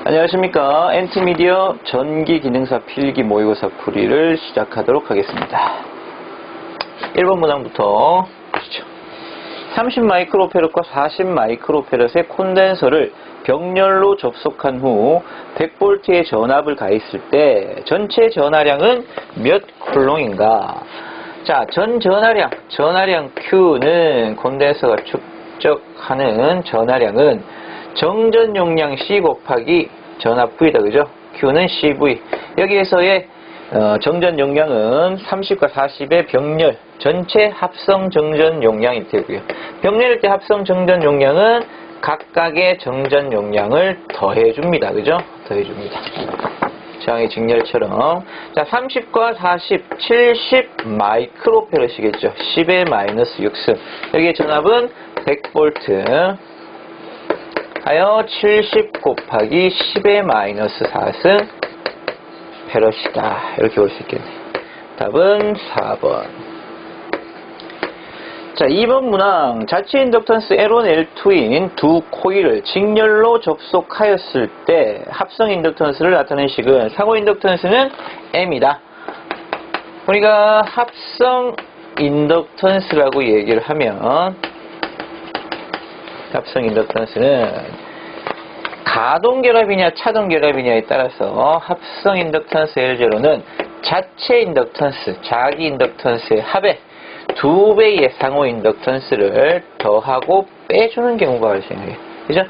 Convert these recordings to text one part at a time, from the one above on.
안녕하십니까. 엔트미디어 전기기능사 필기 모의고사 풀이를 시작하도록 하겠습니다. 1번 문항부터 보시죠. 30마이크로페럿과 40마이크로페럿의 콘덴서를 병렬로 접속한 후 100V의 전압을 가했을 때 전체 전하량은 몇 쿨롱인가? 자, 전하량 Q는 콘덴서가 축적하는 전하량은 정전 용량 C 곱하기 전압 V다. 그죠? Q는 CV. 여기에서의 정전 용량은 30과 40의 병렬, 전체 합성 정전 용량이 되고요. 병렬일 때 합성 정전 용량은 각각의 정전 용량을 더해줍니다. 그죠? 더해줍니다. 저항의 직렬처럼. 자, 30과 40, 70 마이크로페럿이겠죠. 10의 마이너스 6승. 여기에 전압은 100V. 하여 70 곱하기 10의 마이너스 4승 페럿이다. 이렇게 볼 수 있겠네요. 답은 4번. 자, 2번 문항. 자체 인덕턴스 L1, L2인 두 코일을 직렬로 접속하였을 때 합성 인덕턴스를 나타내는 식은 상호 인덕턴스는 M이다. 우리가 합성 인덕턴스라고 얘기를 하면 합성 인덕턴스는 가동결합이냐 차동결합이냐에 따라서 합성 인덕턴스 L0는 자체 인덕턴스, 자기 인덕턴스의 합에 2배의 상호 인덕턴스를 더하고 빼주는 경우가 발생해요. 그죠?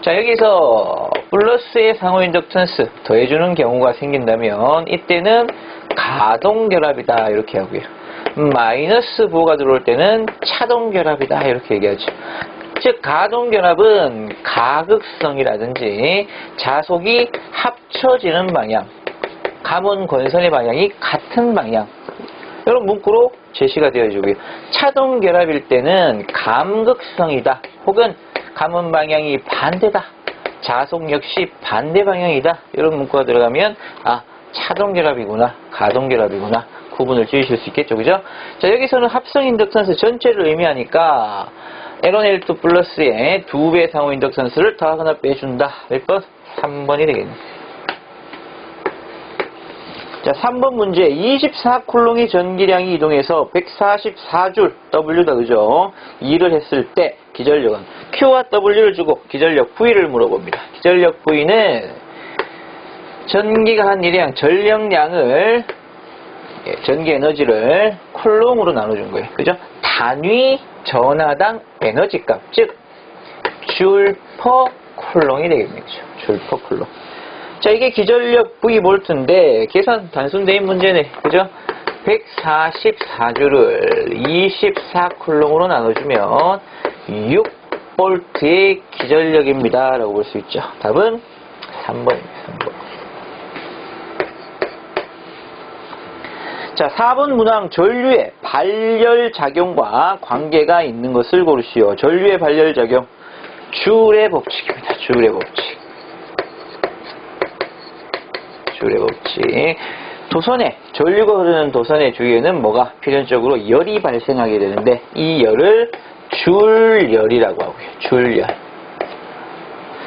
자, 여기서 플러스의 상호 인덕턴스 더해주는 경우가 생긴다면 이때는 가동결합이다 이렇게 하고요. 마이너스 부호가 들어올 때는 차동결합이다 이렇게 얘기하죠. 즉 가동결합은 가극성이라든지 자속이 합쳐지는 방향, 감원 권선의 방향이 같은 방향, 이런 문구로 제시가 되어주고요. 차동결합일 때는 감극성이다 혹은 감원 방향이 반대다, 자속 역시 반대 방향이다, 이런 문구가 들어가면 아, 차동결합이구나 가동결합이구나 구분을 지으실 수 있겠죠. 그죠? 자, 여기서는 합성 인덕턴스 전체를 의미하니까 L1, L2 플러스의 2배의 상호 인덕턴스를 더하거나 빼준다. 몇 번? 3번이 되겠네. 자, 3번 문제. 24쿨롱의 전기량이 이동해서 144줄 W다. 그죠? 2를 했을 때 기전력은 Q와 W를 주고 기전력 V를 물어봅니다. 기전력 V는 전기가 한 일량, 전력량을, 전기 에너지를 쿨롱으로 나눠준 거예요. 그죠? 단위 전하당 에너지값, 즉 줄 퍼 쿨롱이 되겠네요. 줄 퍼 쿨롱. 자, 이게 기전력 V볼트인데 계산 단순대인 문제네. 그죠? 144주를 24쿨롱으로 나눠주면 6V의 기전력입니다 라고 볼 수 있죠. 답은 3번입니다. 3번. 자, 4번 문항. 전류의 발열작용과 관계가 있는 것을 고르시오. 전류의 발열작용. 줄의 법칙입니다. 줄의 법칙. 줄의 법칙. 도선에, 전류가 흐르는 도선의 주위에는 뭐가 필연적으로 열이 발생하게 되는데 이 열을 줄열이라고 하고요. 줄열.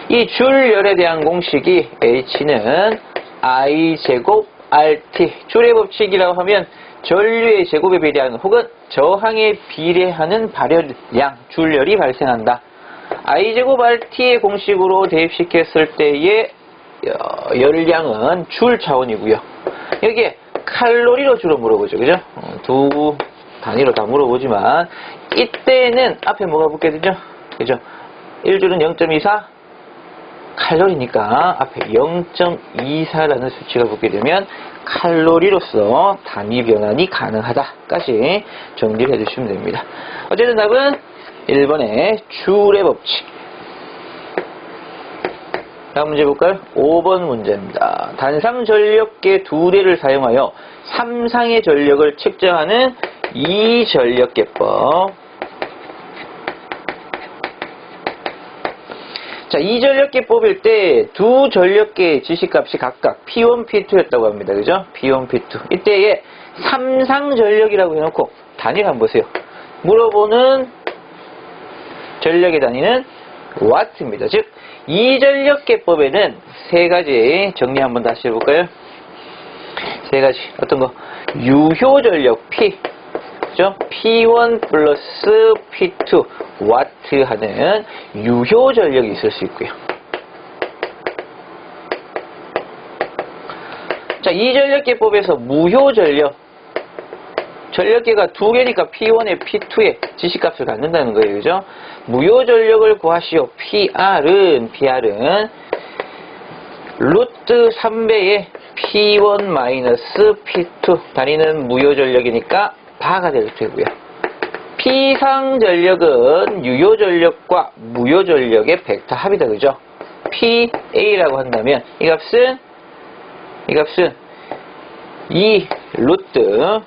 이 줄열에 대한 공식이 H는 I제곱 RT, 줄의 법칙이라고 하면 전류의 제곱에 비례하는 혹은 저항에 비례하는 발열량, 줄열이 발생한다. I제곱 RT의 공식으로 대입시켰을 때의 열량은 줄 차원이고요. 여기에 칼로리로 주로 물어보죠. 그죠? 두 단위로 다 물어보지만 이때는 앞에 뭐가 붙게 되죠? 그죠? 1줄은 0.24 칼로리니까 앞에 0.24라는 수치가 붙게 되면 칼로리로서 단위 변환이 가능하다까지 정리를 해주시면 됩니다. 어쨌든 답은 1번의 줄의 법칙. 다음 문제 볼까요? 5번 문제입니다. 단상 전력계 2대를 사용하여 3상의 전력을 측정하는 이전력계법. 자, 이 전력계 뽑을 때 두 전력계의 지시값이 각각 P1, P2였다고 합니다. 그죠? P1, P2. 이때에 3상 전력이라고 해놓고 단위를 한번 보세요. 물어보는 전력의 단위는 와트입니다. 즉 이전력계법에는 세 가지 정리 한번 다시 해볼까요? 세 가지. 어떤 거? 유효전력 P. 그죠? P1 플러스 P2 와트 하는 유효전력이 있을 수 있고요. 자, 이전력계법에서 무효전력. 전력계가 두 개니까 P1에 P2에 지시값을 갖는다는 거예요. 그죠? 무효전력을 구하시오. PR은 루트 3배의 P1 마이너스 P2 단위는 무효전력이니까 바가 될 테고요. P상전력은 유효전력과 무효전력의 벡터 합이다. 그죠? PA라고 한다면 이 값은 2 루트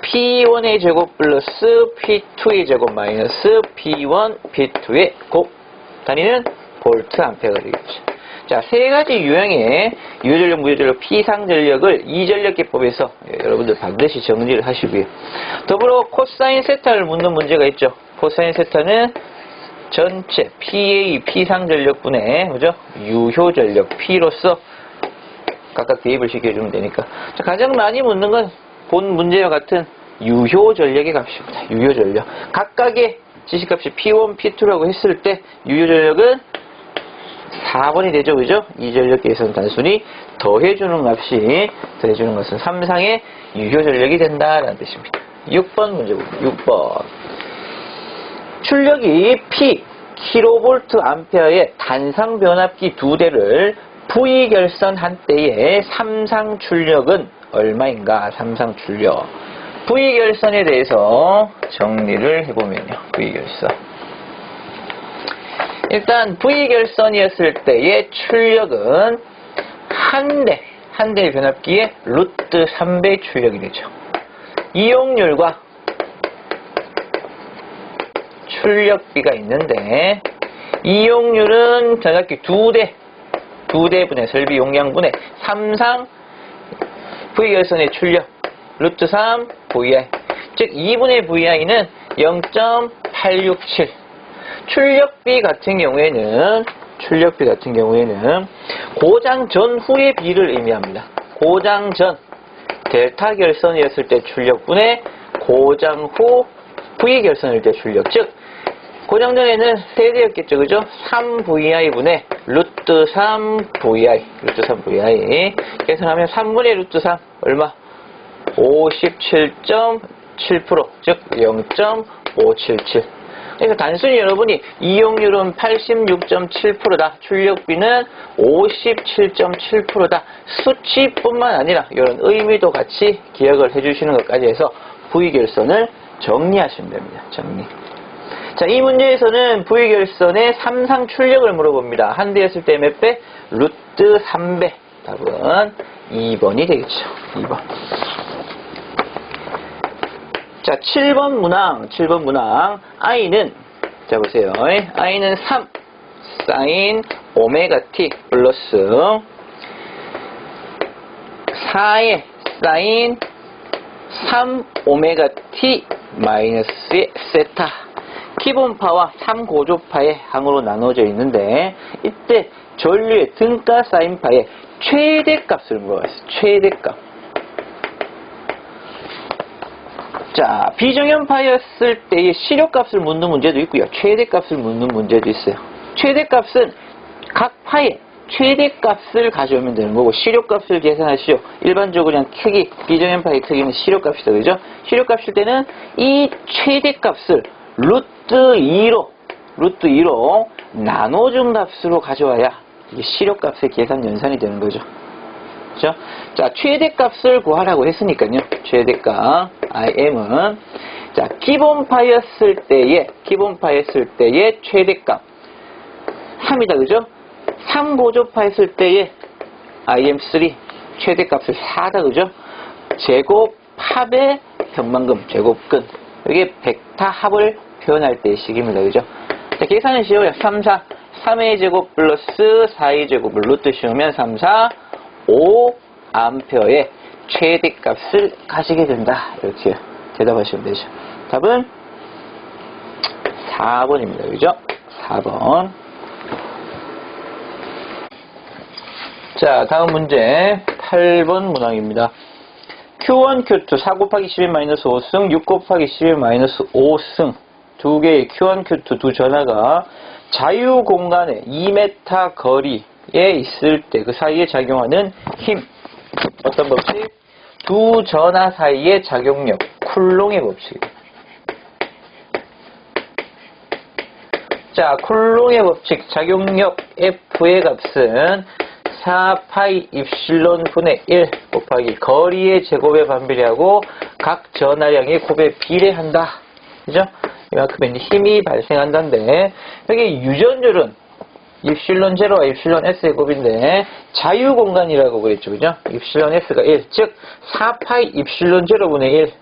P1의 제곱 플러스 P2의 제곱 마이너스 P1, P2의 곱 단위는 볼트 암페어가 되겠죠. 자, 세 가지 유형의 유효전력, 무효전력, P상전력을 이전력계법에서 여러분들 반드시 정리를 하시고요. 더불어 코사인 세타를 묻는 문제가 있죠. 코사인 세타는 전체 PA, P상전력분의 그죠? 유효전력 P로서 각각 대입을 시켜주면 되니까. 자, 가장 많이 묻는 건 본 문제와 같은 유효전력의 값입니다. 유효전력. 각각의 지시값이 P1, P2라고 했을 때 유효전력은 4번이 되죠. 그죠? 이전력계에서는 단순히 더해주는 더해주는 것은 3상의 유효전력이 된다라는 뜻입니다. 6번 문제 봅니다. 6번. 출력이 P kV 암페어의 단상 변압기 2대를 V 결선한 때의 3상 출력은 얼마인가? 3상 출력. V 결선에 대해서 정리를 해보면요. V 결선. 일단 V 결선이었을 때의 출력은 한 대의 변압기의 루트 3배 출력이 되죠. 이용률과 출력비가 있는데 이용률은 변압기 2대분의 설비 용량분의 3상 V 결선의 출력 루트 3 VI 즉 2분의 VI는 0.867 출력비 같은 경우에는 고장 전후의 비를 의미합니다. 고장 전 델타 결선이었을 때 출력분의 고장 후 V 결선일 때 출력 즉 고장 전에는 세대였겠죠. 그죠? 3VI분의 루트 3VI 계산하면 3분의 루트 3 얼마? 57.7% 즉 0.577 그래서 단순히 여러분이 이용률은 86.7%다. 출력비는 57.7%다. 수치뿐만 아니라 이런 의미도 같이 기억을 해주시는 것까지 해서 V결선을 정리하시면 됩니다. 정리. 자, 이 문제에서는 V결선의 3상 출력을 물어봅니다. 한 대였을 때 몇 배? 루트 3배. 답은 2번이 되겠죠. 2번. 자, 7번 문항. I는, 자, 보세요. I는 3 사인 오메가 t 플러스 4의 사인 3 오메가 t 마이너스의 세타. 기본파와 3고조파의 항으로 나눠져 있는데, 이때 전류의 등가 사인파의 최대값을 물어봤어요. 최대값. 자, 비정연파였을 때의 시료값을 묻는 문제도 있고요. 최대값을 묻는 문제도 있어요. 최대값은 각 파의 최대값을 가져오면 되는 거고, 시료값을 계산하시오. 일반적으로 그냥 크기, 비정연파의 크기는 시료값이다. 그죠? 시료값일 때는 이 최대값을 루트 2로 나눠준 값으로 가져와야 이게 시료값의 계산 연산이 되는 거죠. 그죠? 자, 최대값을 구하라고 했으니까요. 최대값 IM은 자, 기본파였을 때의 최대값 3이다. 그죠? 3고조파였을 때의 IM3 최대값을 4다. 그죠? 제곱 합의 평만금 제곱근 이게 벡터 합을 표현할 때의 식입니다. 그죠? 자, 계산은 쉬워요. 3, 4 3의 제곱 플러스 4의 제곱을 루트 씌우면 3, 4 5 암페어의 최대값을 가지게 된다. 이렇게 대답하시면 되죠. 답은 4번입니다. 그죠? 4번. 자, 다음 문제 8번 문항입니다. Q1, Q2 4 곱하기 10-5승, 6 곱하기 10-5승 두 개의 Q1, Q2 두 전하가 자유 공간에 2m 거리에 있을 때 그 사이에 작용하는 힘. 어떤 법칙? 두 전하 사이의 작용력, 쿨롱의 법칙입니다. 자, 쿨롱의 법칙, 작용력 F의 값은 4파이 입실론 분의 1 곱하기 거리의 제곱에 반비례하고 각 전하량의 곱에 비례한다. 그죠? 이만큼의 힘이 발생한다는데, 여기 유전율은 입실론 제로와 입실론 S의 곱인데, 자유 공간이라고 그랬죠. 그죠? 입실론 S가 1. 즉, 4파이 입실론 제로분의 1.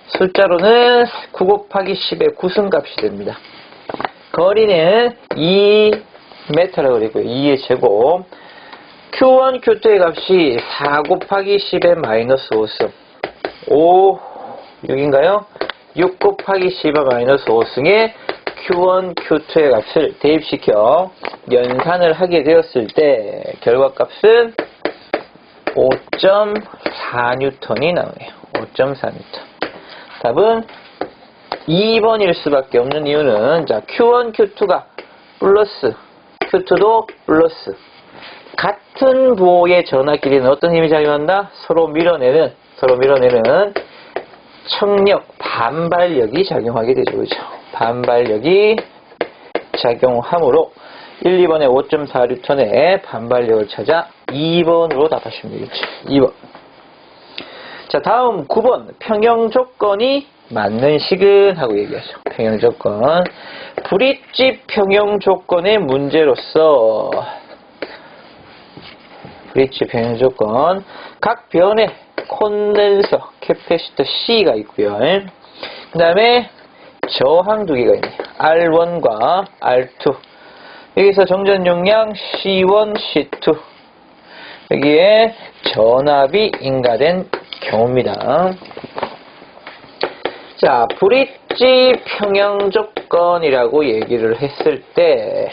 숫자로는 9 곱하기 10의 구승값이 됩니다. 거리는 2m라고 그랬고요. 2의 제곱. Q1, Q2의 값이 4 곱하기 10의 마이너스 5승. 5, 6인가요? 6 곱하기 10의 마이너스 5승에 Q1, Q2의 값을 대입시켜 연산을 하게 되었을 때 결과값은 5.4N이 나오네요. 5.4N. 답은 2번일 수밖에 없는 이유는, 자, Q1, Q2가 플러스, Q2도 플러스. 같은 부호의 전하끼리는 어떤 힘이 작용한다? 서로 밀어내는 청력, 반발력이 작용하게 되죠. 그죠? 반발력이 작용하므로 1, 2번에 5.4N의 반발력을 찾아 2번으로 답하시면 되겠죠. 2번. 자, 다음 9번. 평형 조건이 맞는 식은 하고 얘기하죠. 평형 조건. 브릿지 평형 조건의 문제로서 브릿지 평형 조건. 각 변에 콘덴서, 캐패시터 C가 있고요. 그 다음에 저항 두 개가 있네요. R1과 R2. 여기서 정전 용량 C1, C2. 여기에 전압이 인가된 경우입니다. 자, 브릿지 평형 조건이라고 얘기를 했을 때,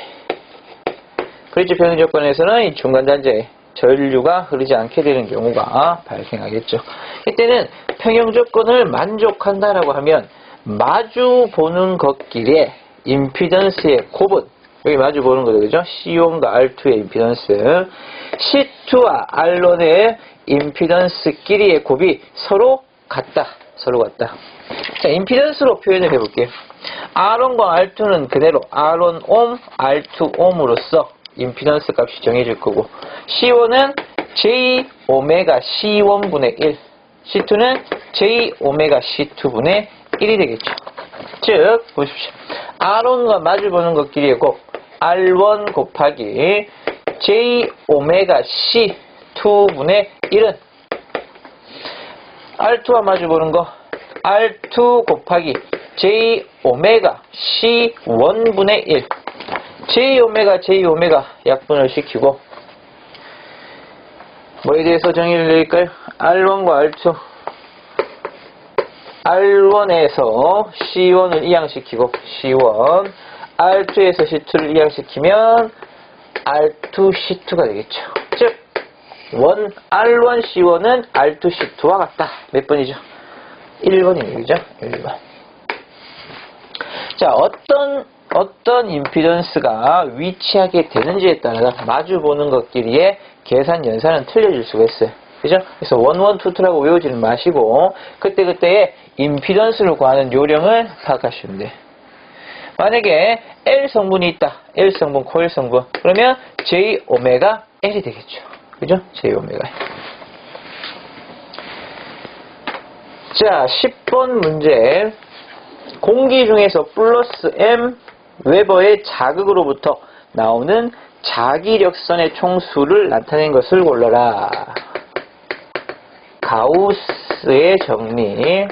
브릿지 평형 조건에서는 이 중간 단자에 전류가 흐르지 않게 되는 경우가 발생하겠죠. 이때는 평형 조건을 만족한다라고 하면 마주 보는 것끼리의 임피던스의 곱은, 여기 마주 보는 거죠, 그죠? C1과 R2의 임피던스, C2와 R1의 임피던스끼리의 곱이 서로 같다. 자, 임피던스로 표현을 해볼게요. R1과 R2는 그대로 R1 옴, R2 옴으로써 임피던스 값이 정해질 거고, C1은 J 오메가 C1분의 1, C2는 J 오메가 C2분의 1이 되겠죠. 즉, 보십시오. R1과 마주보는 것끼리의 곱, R1 곱하기 J 오메가 C2분의 1은 R2와 마주보는 거, R2 곱하기 J 오메가 C1분의 1. J 오메가 약분을 시키고, 뭐에 대해서 정의를 내릴까요? R1과 R2. R1에서 C1을 이항시키고, C1. R2에서 C2를 이항시키면 R2, C2가 되겠죠. 즉, R1, C1은 R2, C2와 같다. 몇 번이죠? 1번이네요. 그죠? 1번. 자, 어떤 임피던스가 위치하게 되는지에 따라 마주보는 것끼리의 계산 연산은 틀려질 수가 있어요. 그죠? 그래서 1, 2, 2라고 외우지는 마시고, 그때그때의 임피던스를 구하는 요령을 파악하시면 돼요. 만약에 L 성분이 있다. L 성분, 코일 성분. 그러면 J 오메가 L이 되겠죠. 그죠? J 오메가 L. 자, 10번 문제. 공기 중에서 플러스 M 웨버의 자극으로부터 나오는 자기력선의 총수를 나타낸 것을 골라라. 가우스의 정리.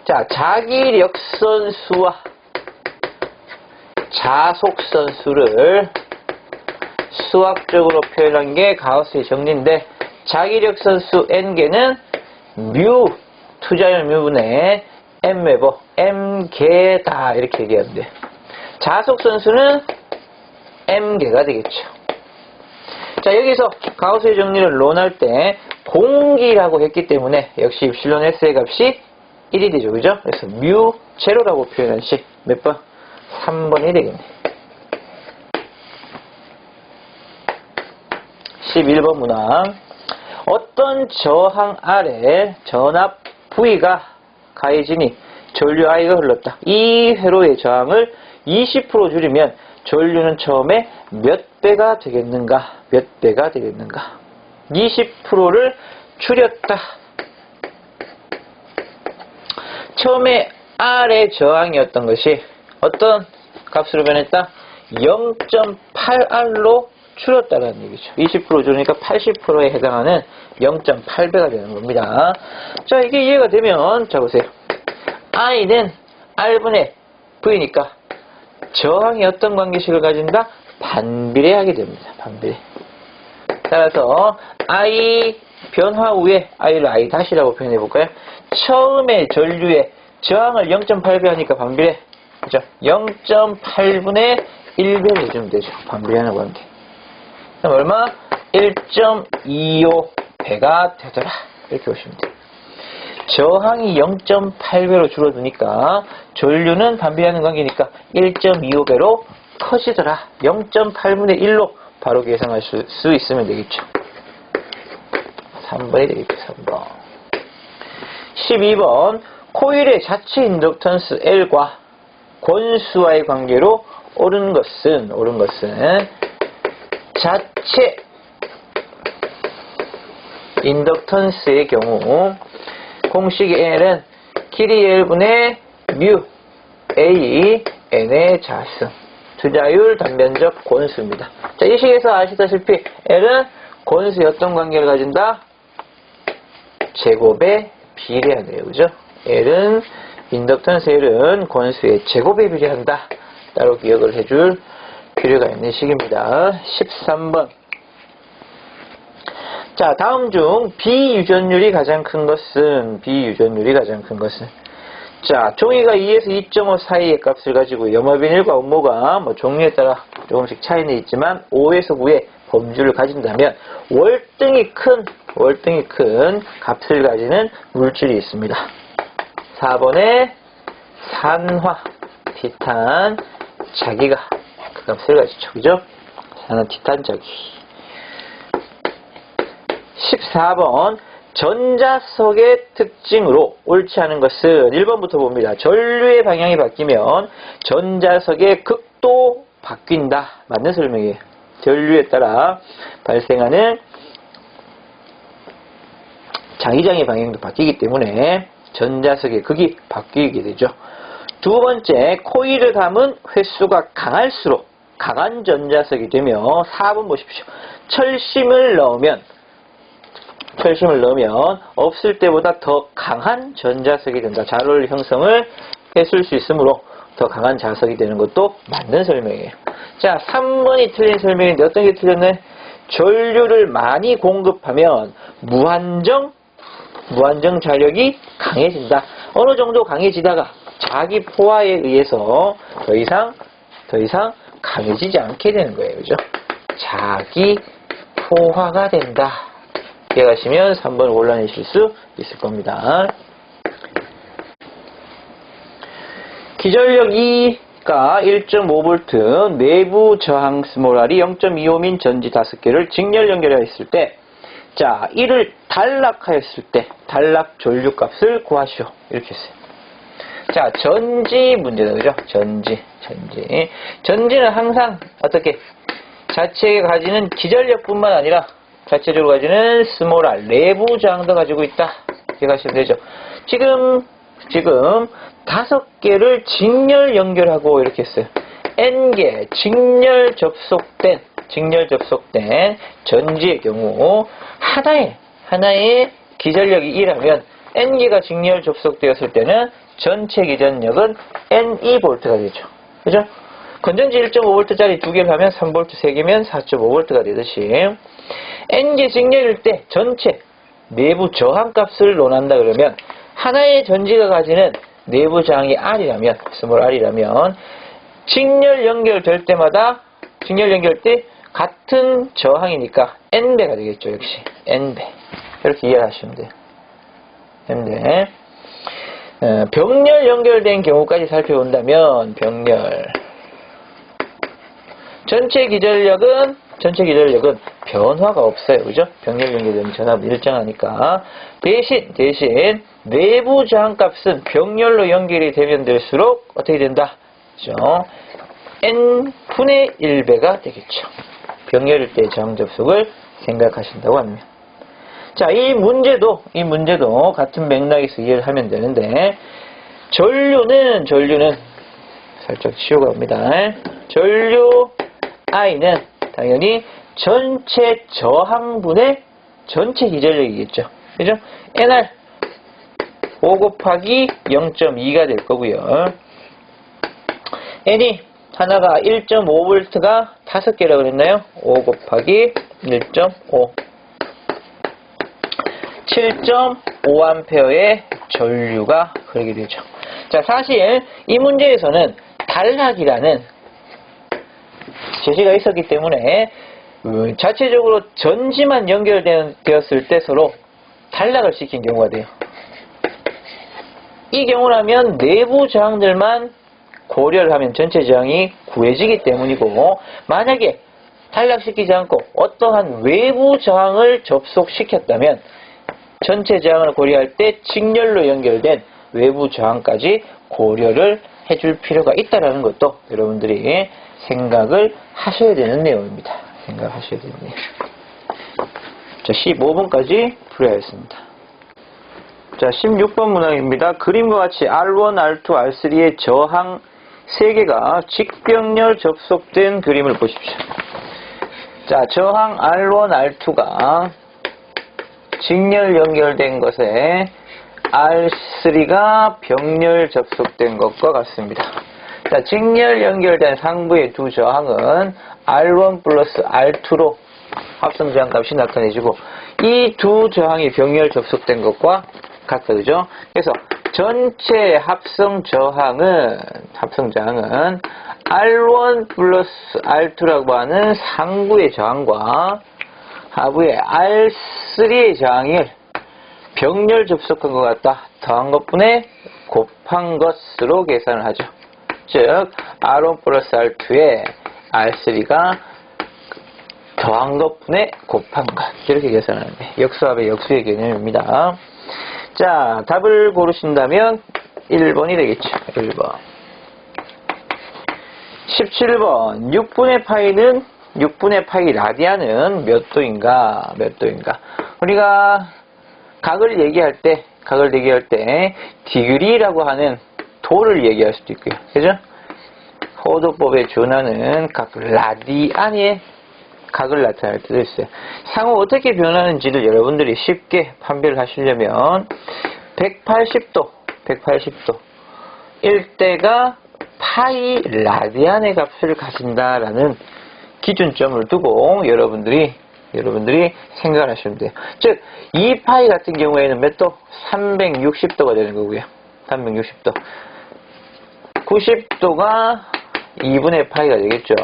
자, 자기력선 수와 자속선 수를 수학적으로 표현한 게 가우스의 정리인데, 자기력선 수 N개는 뮤, 투자율 뮤분의 M웨버, M개다 이렇게 얘기하면 돼. 자속선 수는 M개가 되겠죠. 자, 여기서 가우스의 정리를 논할 때 공기라고 했기 때문에 역시 입실론 S의 값이 1이 되죠. 그죠? 그래서 뮤 제로라고 표현한 시 몇 번? 3번이 되겠네. 11번 문항. 어떤 저항 아래 전압 V가 가해지니 전류 I가 흘렀다. 이 회로의 저항을 20% 줄이면 전류는 처음에 몇 배가 되겠는가? 몇 배가 되겠는가? 20%를 줄였다. 처음에 R의 저항이었던 것이 어떤 값으로 변했다? 0.8R로 줄었다는 얘기죠. 20% 줄으니까 80%에 해당하는 0.8배가 되는 겁니다. 자, 이게 이해가 되면, 자, 보세요. I는 R분의 V니까 저항이 어떤 관계식을 가진다? 반비례하게 됩니다. 반비례. 따라서 I 변화 후에 I를 I 다시라고 표현해 볼까요? 처음에 전류의 저항을 0.8배 하니까 반비례. 그죠? 0.8분의 1배를 해주면 되죠. 반비례하는 관계. 그럼 얼마? 1.25배가 되더라. 이렇게 보시면 돼요. 저항이 0.8배로 줄어드니까 전류는 반비례하는 관계니까 1.25배로 커지더라. 0.8분의 1로 바로 계산할 수 있으면 되겠죠. 3번이 되겠죠. 3번. 12번. 코일의 자체 인덕턴스 L과 권수와의 관계로 옳은 것은 자체 인덕턴스의 경우 공식 L은 길이 L분의 뮤 A N의 자승 투자율 단면적 권수입니다. 자, 이 식에서 아시다시피 L은 권수의 어떤 관계를 가진다? 제곱에 비례하네요. 그죠? L은 인덕턴스 L은 권수의 제곱에 비례한다. 따로 기억을 해줄 필요가 있는 식입니다. 13번. 자, 다음 중 비유전율이 가장 큰 것은 자, 종이가 2에서 2.5 사이의 값을 가지고 염화비닐과 원모가 뭐 종류에 따라 조금씩 차이는 있지만 5에서 9의 범주를 가진다면 월등히 큰 값을 가지는 물질이 있습니다. 4번에 산화, 티탄, 자기가 그 값을 가지죠. 그죠? 산화, 티탄, 자기. 14번. 전자석의 특징으로 옳지 않은 것은 1번부터 봅니다. 전류의 방향이 바뀌면 전자석의 극도 바뀐다. 맞는 설명이에요. 전류에 따라 발생하는 자기장의 방향도 바뀌기 때문에 전자석의 극이 바뀌게 되죠. 두 번째, 코일을 감은 횟수가 강할수록 강한 전자석이 되며 4번 보십시오. 철심을 넣으면 없을 때보다 더 강한 전자석이 된다. 자로를 형성을 했을 수 있으므로 더 강한 자석이 되는 것도 맞는 설명이에요. 자, 3번이 틀린 설명인데 어떤 게 틀렸네? 전류를 많이 공급하면 무한정 자력이 강해진다. 어느 정도 강해지다가 자기 포화에 의해서 더 이상 강해지지 않게 되는 거예요. 그죠? 자기 포화가 된다. 기억하시면 3번을 골라내실 수 있을 겁니다. 기전력 2가 1.5V, 내부 저항 스몰R이 0.25민 전지 5개를 직렬 연결하였을 때, 자, 이를 단락하였을 때, 단락 전류값을 구하시오. 이렇게 했어요. 자, 전지 문제다. 그죠? 전지는 항상 어떻게? 자체가 가지는 기전력뿐만 아니라 자체적으로 가지는 스몰 R, 내부 저항도 가지고 있다. 기억하시면 되죠. 지금 5개를 직렬 연결하고 이렇게 했어요. N개 직렬 접속된 전지의 경우 하나의 기전력이 2라면 N개가 직렬 접속되었을 때는 전체 기전력은 NEV가 되죠. 그죠? 건전지 1.5V짜리 2개를 하면 3V, 3개면 4.5V가 되듯이 N개 직렬일 때 전체 내부 저항값을 논한다 그러면 하나의 전지가 가지는 내부 저항이 R이라면, 스몰 R이라면 직렬 연결될 때마다 직렬 연결 때 같은 저항이니까 n배가 되겠죠. 역시 n배. 이렇게 이해하시면 돼요. n배. 병렬 연결된 경우까지 살펴본다면 병렬 전체 기전력은 변화가 없어요. 그죠? 병렬 연결되면 전압은 일정하니까. 대신 내부 저항값은 병렬로 연결이 되면 될수록 어떻게 된다? 그죠? n분의 1배가 되겠죠. 병렬일 때 저항 접속을 생각하신다고 하면. 자, 이 문제도 같은 맥락에서 이해를 하면 되는데, 전류는 살짝 치우가 옵니다. 전류 I는 당연히 전체 저항분의 전체 기전력이겠죠. 그죠? NR 5 곱하기 0.2가 될 거고요. N이 하나가 1.5V가 5개라고 그랬나요? 5 곱하기 1.5 7.5A의 전류가 흐르게 되죠. 자, 사실 이 문제에서는 단락이라는 제시가 있었기 때문에 자체적으로 전지만 연결되었을 때 서로 단락을 시킨 경우가 돼요. 이 경우라면 내부 저항들만 고려를 하면 전체 저항이 구해지기 때문이고, 만약에 단락시키지 않고 어떠한 외부 저항을 접속시켰다면 전체 저항을 고려할 때 직렬로 연결된 외부 저항까지 고려를 해줄 필요가 있다는 것도 여러분들이 생각을 하셔야 되는 내용입니다. 생각하셔야 되는 내용. 자, 15번까지 풀어야겠습니다. 자, 16번 문항입니다. 그림과 같이 R1, R2, R3의 저항 3개가 직병렬 접속된 그림을 보십시오. 자, 저항 R1, R2가 직렬 연결된 것에 R3가 병렬 접속된 것과 같습니다. 자, 직렬 연결된 상부의 두 저항은 R1 플러스 R2로 합성 저항값이 나타내지고, 이 두 저항이 병렬 접속된 것과 같다. 그죠? 그래서 전체 합성 저항은 R1 플러스 R2라고 하는 상부의 저항과 하부의 R3의 저항을 병렬 접속한 것 같다. 더한 것분의 곱한 것으로 계산을 하죠. 즉 R1 플러스 R2에 R3가 더한 것분의 곱한 것, 이렇게 계산하는데 역수합의 역수의 개념입니다. 자, 답을 고르신다면 1번이 되겠죠. 1번. 17번 6분의 파이 라디안은 몇 도인가? 우리가 각을 얘기할 때 디그리라고 하는 도를 얘기할 수도 있고요. 그죠? 호도법에 준하는 각 라디안의 각을 나타낼 때도 있어요. 상호 어떻게 변하는지를 여러분들이 쉽게 판별을 하시려면 180도 일대가 파이 라디안의 값을 가진다라는 기준점을 두고 여러분들이 생각을 하시면 돼요. 즉, 이 파이 같은 경우에는 몇 도? 360도가 되는 거고요. 360도. 90도가 2분의 파이가 되겠죠.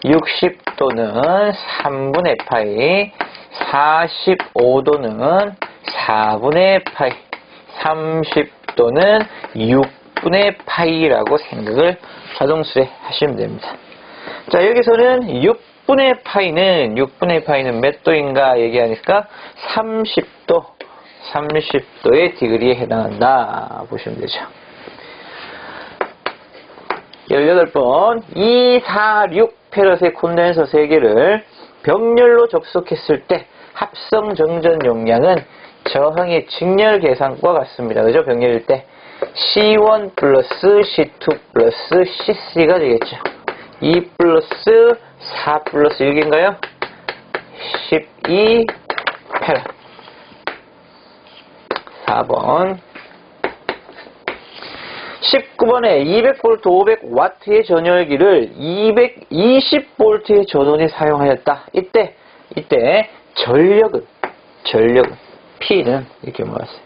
60도는 3분의 파이, 45도는 4분의 파이, 30도는 6분의 파이라고 생각을 자동수에 하시면 됩니다. 자, 여기서는 6분의 파이는 몇 도인가 얘기하니까 30도의 디그리에 해당한다 보시면 되죠. 18번 246 페럿의 콘덴서 3개를 병렬로 접속했을 때 합성 정전 용량은 저항의 직렬 계산과 같습니다. 그죠? 병렬일 때 C1 플러스 C2 플러스 C3가 되겠죠. 2 플러스 4 플러스 6인가요? 12 페럿. 4번 19번에 200V 500W의 전열기를 220V의 전원에 사용하였다. 이때 전력은 P는 이렇게 모았어요.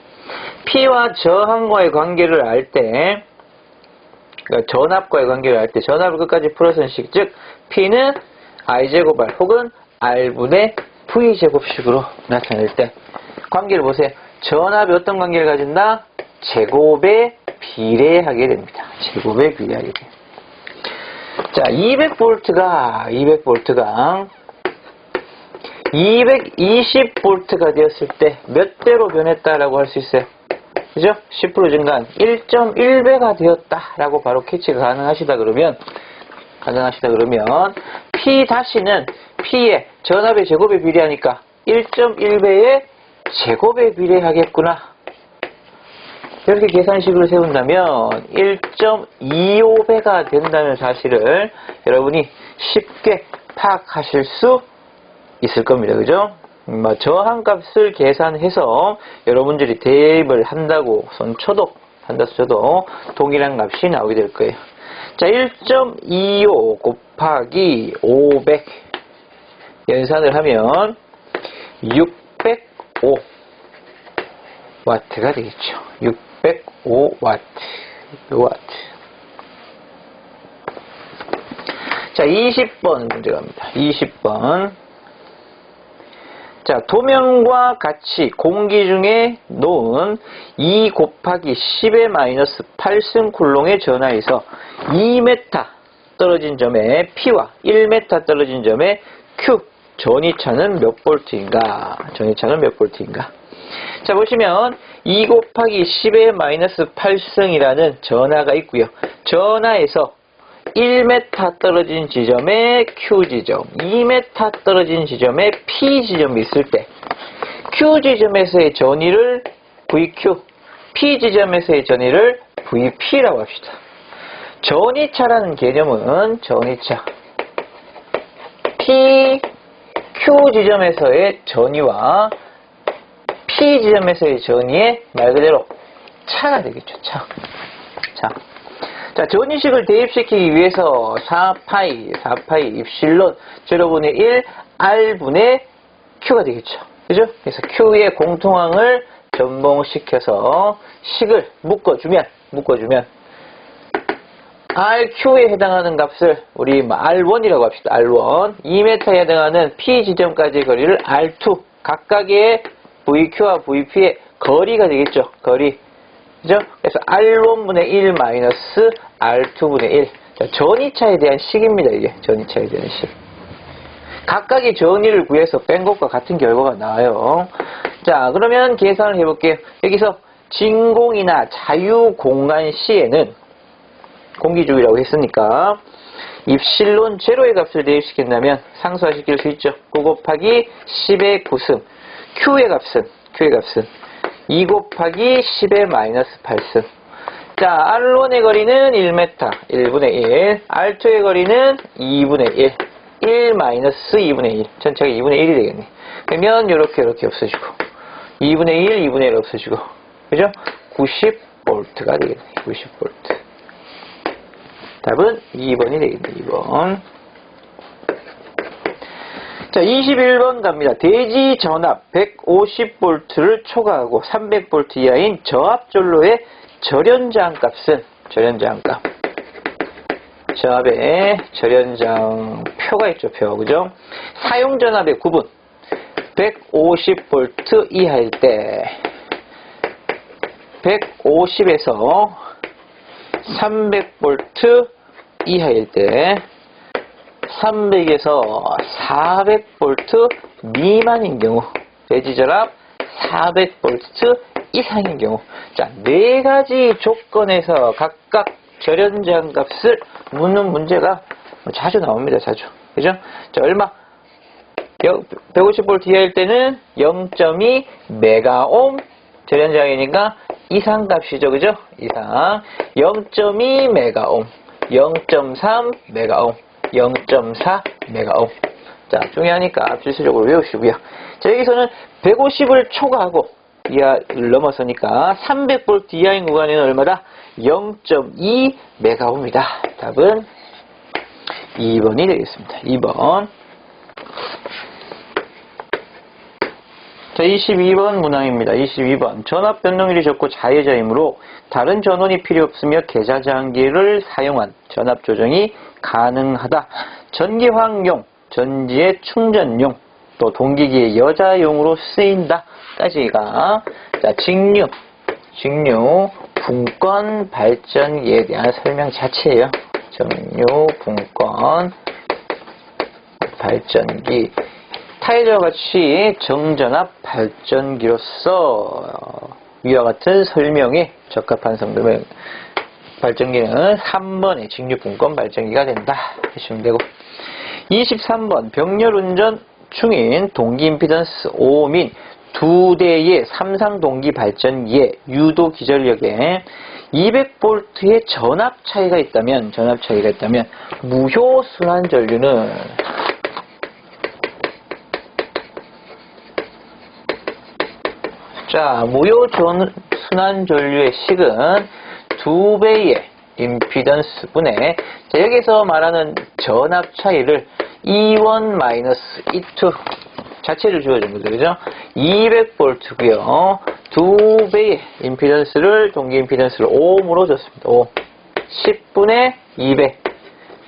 P와 저항과의 관계를 알 때 그러니까 전압과의 관계를 할 때 전압을 끝까지 풀어서는 식, 즉 P는 I제곱 R 혹은 R분의 V제곱식으로 나타낼 때 관계를 보세요. 전압이 어떤 관계를 가진다? 제곱에 비례하게 됩니다. 제곱에 비례하게 돼요. 자, 200V가 220V가 되었을 때 몇 대로 변했다라고 할 수 있어요? 그죠? 10% 증가한 1.1배가 되었다라고 바로 캐치가 가능하시다 그러면 P 다시는 P의 전압의 제곱에 비례하니까 1.1배의 제곱에 비례하겠구나. 이렇게 계산식을 세운다면 1.25배가 된다는 사실을 여러분이 쉽게 파악하실 수 있을 겁니다. 그죠? 저항값을 계산해서 여러분들이 대입을 한다고 쳐도 동일한 값이 나오게 될 거예요. 자, 1.25 곱하기 500 연산을 하면 605W가 되겠죠. 605W. 자, 20번 문제 갑니다. 20번. 자, 도면과 같이 공기 중에 놓은 2 곱하기 10의 마이너스 8승 쿨롱의 전하에서 2m 떨어진 점에 P와 1m 떨어진 점에 Q 전이차는 몇 볼트인가? 자, 보시면 2 곱하기 10의 마이너스 8승이라는 전하가 있고요. 전하에서 1m 떨어진 지점에 Q지점, 2m 떨어진 지점에 P지점이 있을 때 Q지점에서의 전위를 VQ, P지점에서의 전위를 VP라고 합시다. 전이차라는 개념은 P, Q지점에서의 전위와 P지점에서의 전위의 말 그대로 차가 되겠죠. 차. 자, 전위식을 대입시키기 위해서 4파이 입실론 제로분의 1 R분의 Q가 되겠죠. 그죠? 그래서 Q의 공통항을 전봉시켜서 식을 묶어주면 RQ에 해당하는 값을 우리 R1이라고 합시다. R1. 2m에 해당하는 P 지점까지의 거리를 R2. 각각의 VQ와 VP의 거리가 되겠죠. 거리. 그죠? 그래서 R1분의 1 마이너스 R2분의 1. 자, 전이차에 대한 식입니다. 이게 전이차에 대한 식. 각각의 전위를 구해서 뺀 것과 같은 결과가 나와요. 자, 그러면 계산을 해볼게요. 여기서 진공이나 자유공간 시에는 공기중이라고 했으니까 입실론 제로의 값을 대입시킨다면 상수화시킬 수 있죠. 9 곱하기 10의 9승. Q의 값은 2 곱하기 10의 마이너스 8승. 자, R1의 거리는 1m, 1분의 1. R2의 거리는 2분의 1. 1 마이너스 2분의 1. 전체가 2분의 1이 되겠네. 그러면 이렇게 없어지고. 2분의 1, 2분의 1 없어지고. 그죠? 90V가 되겠네. 90V. 답은 2번이 되겠네. 2번. 자, 21번 갑니다. 대지 전압 150V를 초과하고 300V 이하인 저압전로의 절연저항 값은 저압의 절연저항 표가 있죠. 표. 그죠? 사용전압의 구분 150V 이하일 때 150에서 300V 이하일 때 300에서 400V 미만인 경우 대지전압 400V 이상인 경우 자, 네 가지 조건에서 각각 절연저항 값을 묻는 문제가 자주 나옵니다. 자주. 그죠? 자, 얼마? 150V 이하일 때는 0.2 메가옴 절연저항이니까 이상값이죠. 그죠? 이상. 0.2 메가옴, 0.3 메가옴, 0.4 메가옴. 자, 중요하니까 필수적으로 외우시고요. 자, 여기서는 150을 초과하고 이하를 넘어서니까 300V 이하인 구간에는 얼마다? 0.2 메가옴이다. 답은 2번이 되겠습니다. 2번. 자, 22번 문항입니다. 22번. 전압 변동률이 적고 자해자이므로 다른 전원이 필요 없으며 계좌장기를 사용한 전압 조정이 가능하다. 전기화학용, 전지의 충전용, 또 동기기의 여자용으로 쓰인다. 따지기가. 자, 직류 분권 발전기에 대한 설명 자체예요. 직류 분권 발전기. 타이저와 같이 정전압 발전기로서 위와 같은 설명에 적합한 성능을 발전기는 3번의 직류분권 발전기가 된다 하시면 되고, 23번 병렬운전 중인 동기 임피던스 5민 2대의 삼상 동기 발전기의 유도 기전력에 200V의 전압 차이가 있다면 무효 순환 전류는 무효 순환 전류의 식은 2배의 임피던스 분의, 자, 여기서 말하는 전압 차이를 E1 E2 자체를 주어준 거죠. 그죠? 200V고요. 2배의 임피던스를, 동기 임피던스를 5옴으로 줬습니다. 5. 10분의 200.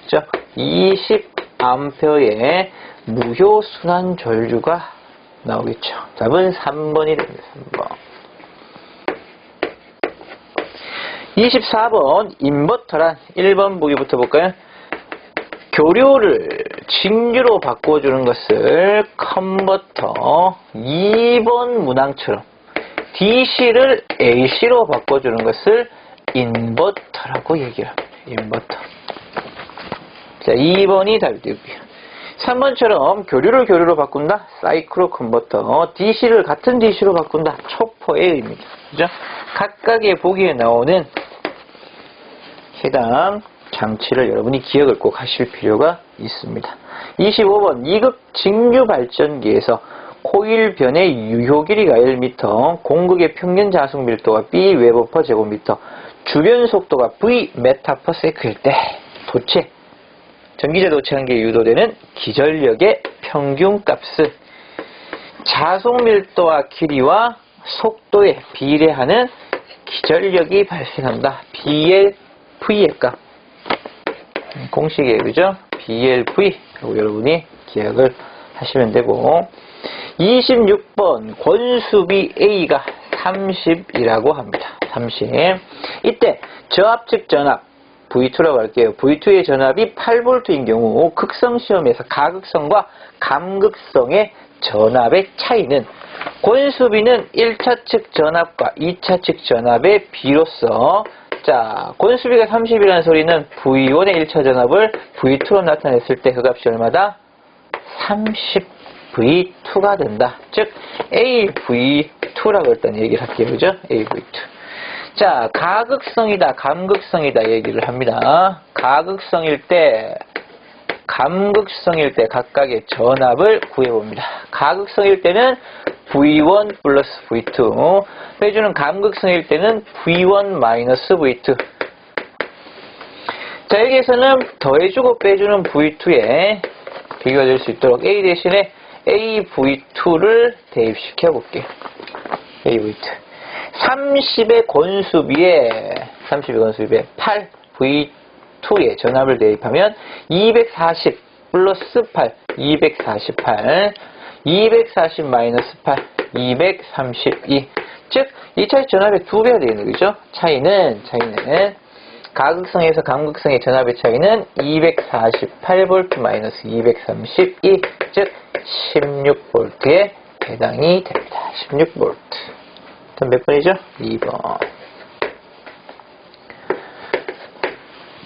그죠? 20A의 무효 순환 전류가 나오겠죠. 답은 3번이 됩니다. 3번. 24번 인버터란 1번 보기부터 볼까요? 교류를 직류로 바꿔주는 것을 컨버터, 2번 문항처럼 DC를 AC로 바꿔주는 것을 인버터라고 얘기를 합니다. 인버터. 자, 2번이 답이 되고요. 3번처럼 교류로 바꾼다. 사이클로 컨버터. DC를 같은 DC로 바꾼다. 초포의 의미죠. 그죠? 각각의 보기에 나오는 해당 장치를 여러분이 기억을 꼭 하실 필요가 있습니다. 25번 2급 직류 발전기에서 코일 변의 유효 길이가 1m, 공극의 평균 자속 밀도가 B 웨버 퍼 제곱미터, 주변 속도가 V 메타 퍼 세크일 때 도체, 전기제 도체 한계에 유도되는 기전력의 평균값은 자속 밀도와 길이와 속도에 비례하는 기전력이 발생한다. BLV의 값. 공식이에요. 그죠? BLV. 라고 여러분이 기억을 하시면 되고, 26번 권수비 A가 30이라고 합니다. 30. 이때 저압측 전압 V2라고 할게요. V2의 전압이 8V인 경우 극성 시험에서 가극성과 감극성의 전압의 차이는 권수비는 1차 측 전압과 2차 측 전압의 비로서, 자, 권수비가 30이라는 소리는 V1의 1차 전압을 V2로 나타냈을 때 그 값이 얼마다? 30V2가 된다. 즉 AV2라고 일단 얘기를 할게요. 그죠? AV2. 자, 가극성이다, 감극성이다 얘기를 합니다. 가극성일 때, 감극성일 때 각각의 전압을 구해봅니다. 가극성일 때는 V1 플러스 V2, 빼주는 감극성일 때는 V1 마이너스 V2. 자, 여기에서는 더해주고 빼주는 V2에 비교가 될 수 있도록 A 대신에 AV2를 대입시켜 볼게요. AV2. 30의 권수비에 8V2의 전압을 대입하면 240 플러스 8, 248, 240 마이너스 8, 232. 즉, 이 차이 전압의 2배가 되겠네요. 그죠? 차이는 가극성에서 감극성의 전압의 차이는 248V 마이너스 232, 즉 16V에 해당이 됩니다. 16V. 몇 번이죠? 2번.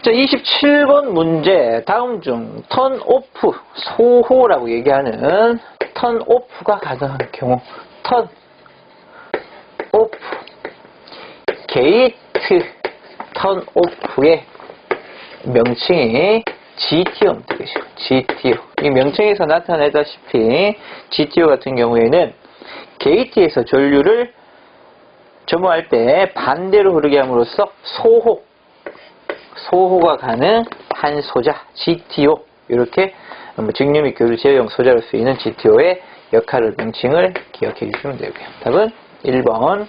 자, 27번 문제. 다음 중 턴오프, 소호라고 얘기하는 턴오프가 가능한 경우, 턴오프, 게이트 턴오프의 명칭이 GTO입니다. GTO. 이 명칭에서 나타내다시피 GTO 같은 경우에는 게이트에서 전류를 점호할 때 반대로 흐르게 함으로써 소호가 가능한 소자 GTO, 이렇게 직류 및 교류 제어용 소자로 쓰이는 GTO의 역할을 명칭을 기억해 주시면 되고요. 답은 1번.